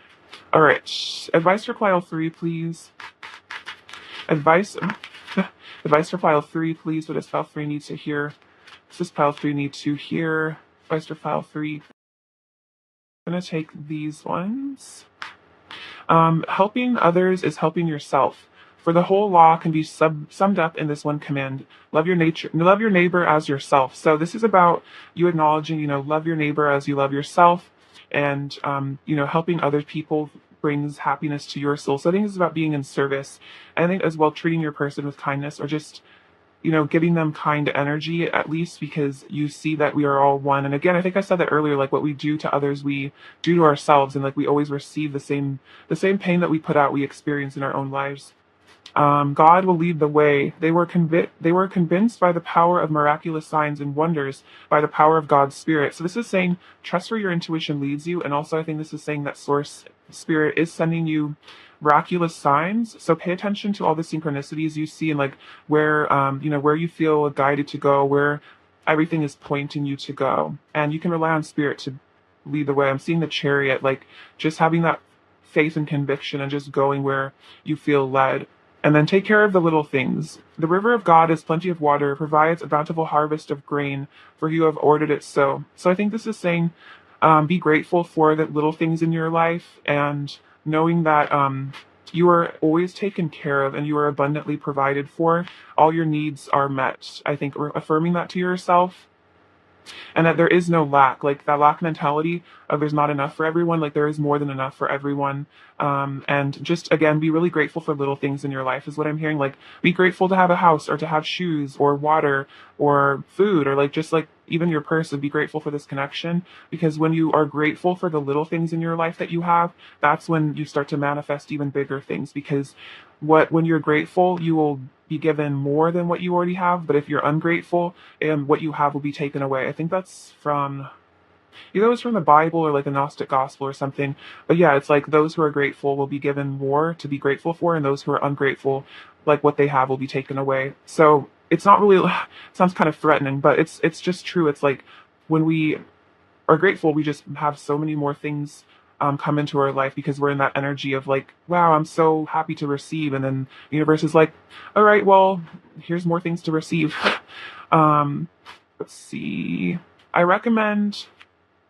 All right, advice for pile three, please. Advice, advice for pile three, please. What does pile three need to hear? What does pile three need to hear? Advice for pile three. I'm gonna take these ones. Helping others is helping yourself. For the whole law can be summed up in this one command: love your neighbor as yourself. So this is about you acknowledging, love your neighbor as you love yourself, and helping other people brings happiness to your soul. So I think this is about being in service. And I think as well treating your person with kindness, or just giving them kind energy at least, because you see that we are all one. And again, I think I said that earlier, like what we do to others, we do to ourselves, and like we always receive the same pain that we put out, we experience in our own lives. God will lead the way. They were convinced by the power of miraculous signs and wonders, by the power of God's Spirit. So this is saying trust where your intuition leads you, and also I think this is saying that Source Spirit is sending you miraculous signs. So pay attention to all the synchronicities you see, and like where you feel guided to go, where everything is pointing you to go, and you can rely on Spirit to lead the way. I'm seeing the Chariot, like just having that faith and conviction and just going where you feel led. And then take care of the little things. The river of God is plenty of water, provides a bountiful harvest of grain, for you have ordered it so. So I think this is saying, be grateful for the little things in your life, and knowing that You are always taken care of and you are abundantly provided for. All your needs are met. I think affirming that to yourself, and that there is no lack, like that lack mentality of there's not enough for everyone, like there is more than enough for everyone. And just again, be really grateful for little things in your life is what I'm hearing. Like be grateful to have a house or to have shoes or water or food or like just like even your person. Be grateful for this connection, because when you are grateful for the little things in your life that you have, that's when you start to manifest even bigger things. Because when you're grateful, you will be given more than what you already have. But if you're ungrateful, and what you have will be taken away. I think that's from either it was from the Bible or like the Gnostic Gospel or something. But yeah, it's like those who are grateful will be given more to be grateful for, and those who are ungrateful, like what they have will be taken away. So it's not really it sounds kind of threatening, but it's just true. It's like when we are grateful, we just have so many more things come into our life because we're in that energy of like, wow, I'm so happy to receive. And then the universe is like, all right, well, here's more things to receive. um, let's see. I recommend,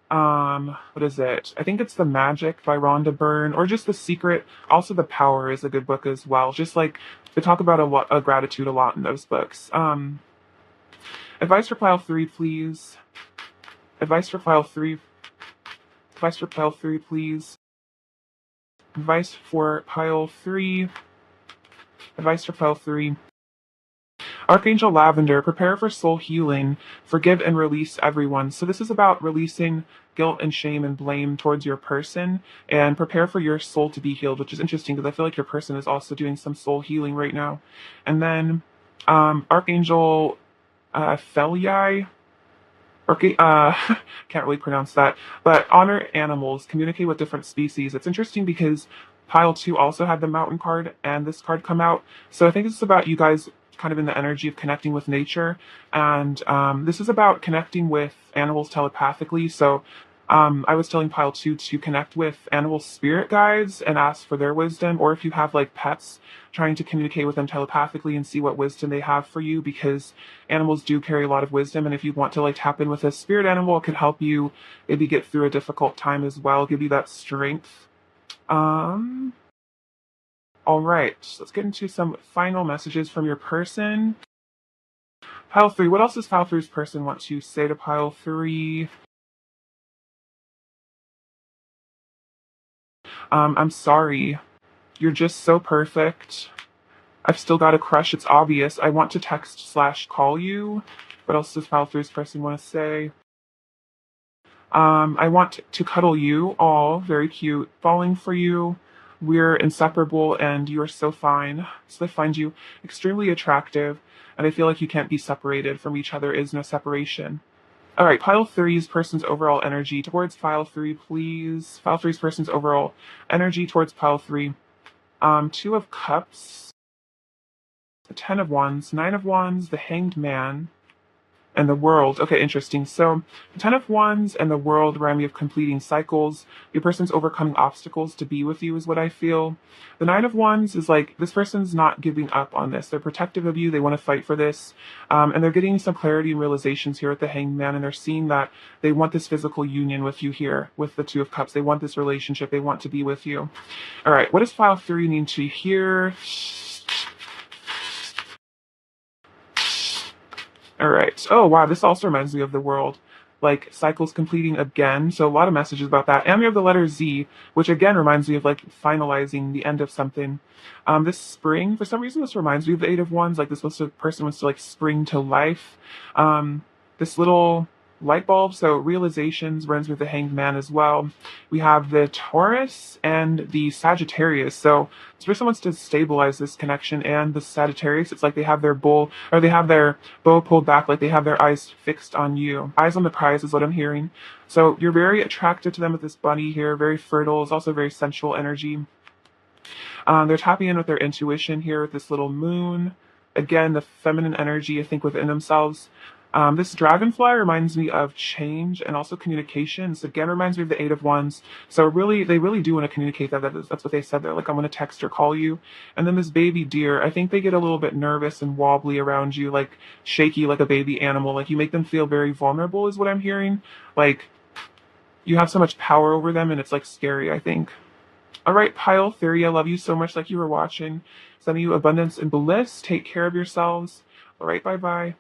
what is it? I think it's The Magic by Rhonda Byrne, or just The Secret. Also, The Power is a good book as well. Just like they talk about a lot of gratitude a lot in those books. Advice for pile three, please. Advice for pile three. Advice for pile three, please. Advice for pile three. Advice for pile three. Archangel Lavender, prepare for soul healing, forgive and release everyone. So this is about releasing guilt and shame and blame towards your person, and prepare for your soul to be healed, which is interesting because I feel like your person is also doing some soul healing right now. And then Archangel Feliai, okay, can't really pronounce that, but honor animals, communicate with different species. It's interesting because pile two also had the mountain card and this card come out. So I think this is about you guys kind of in the energy of connecting with nature. And this is about connecting with animals telepathically. So I was telling pile two to connect with animal spirit guides and ask for their wisdom, or if you have like pets, trying to communicate with them telepathically and see what wisdom they have for you, because animals do carry a lot of wisdom. And if you want to like tap in with a spirit animal, it could help you maybe get through a difficult time as well, give you that strength. Um, all right, let's get into some final messages from your person. Pile three, what else does pile three's person want to say to pile three? I'm sorry. You're just so perfect. I've still got a crush. It's obvious. I want to text slash call you. What else does pile three's person want to say? I want to cuddle you. All very cute. Falling for you. We're inseparable and you are so fine. So I find you extremely attractive, and I feel like you can't be separated from each other. Is no separation. All right, pile three's person's overall energy towards pile three, please. Pile three's person's overall energy towards pile three. Two of Cups, the Ten of Wands, Nine of Wands, the Hanged Man, and the World. Okay, interesting. So, the Ten of Wands and the World remind me of completing cycles. Your person's overcoming obstacles to be with you, is what I feel. The Nine of Wands is like this person's not giving up on this. They're protective of you. They want to fight for this, and they're getting some clarity and realizations here at the Hanged Man, and they're seeing that they want this physical union with you here with the Two of Cups. They want this relationship. They want to be with you. All right, what does pile three need to hear? All right. Oh, wow. This also reminds me of the World. Like cycles completing again. So a lot of messages about that. And we have the letter Z, which again reminds me of like finalizing the end of something. This spring, for some reason, this reminds me of the Eight of Wands. Like this person wants to like spring to life. This little light bulb. So realizations runs with the Hanged Man as well. We have the Taurus and the Sagittarius. So this person wants to stabilize this connection, and the Sagittarius, it's like they have their bull, or they have their bow pulled back, like they have their eyes fixed on you. Eyes on the prize is what I'm hearing. So you're very attracted to them with this bunny here, very fertile. It's also very sensual energy. They're tapping in with their intuition here with this little moon. Again, the feminine energy, I think, within themselves. This dragonfly reminds me of change and also communication. This again reminds me of the Eight of Wands. So really, they really do want to communicate that. That's what they said. They're like, I'm going to text or call you. And then this baby deer, I think they get a little bit nervous and wobbly around you, like shaky, like a baby animal. Like you make them feel very vulnerable, is what I'm hearing. Like you have so much power over them, and it's like scary, I think. All right, Pile Theory, I love you so much. Like you were watching. Sending you abundance and bliss. Take care of yourselves. All right, bye bye.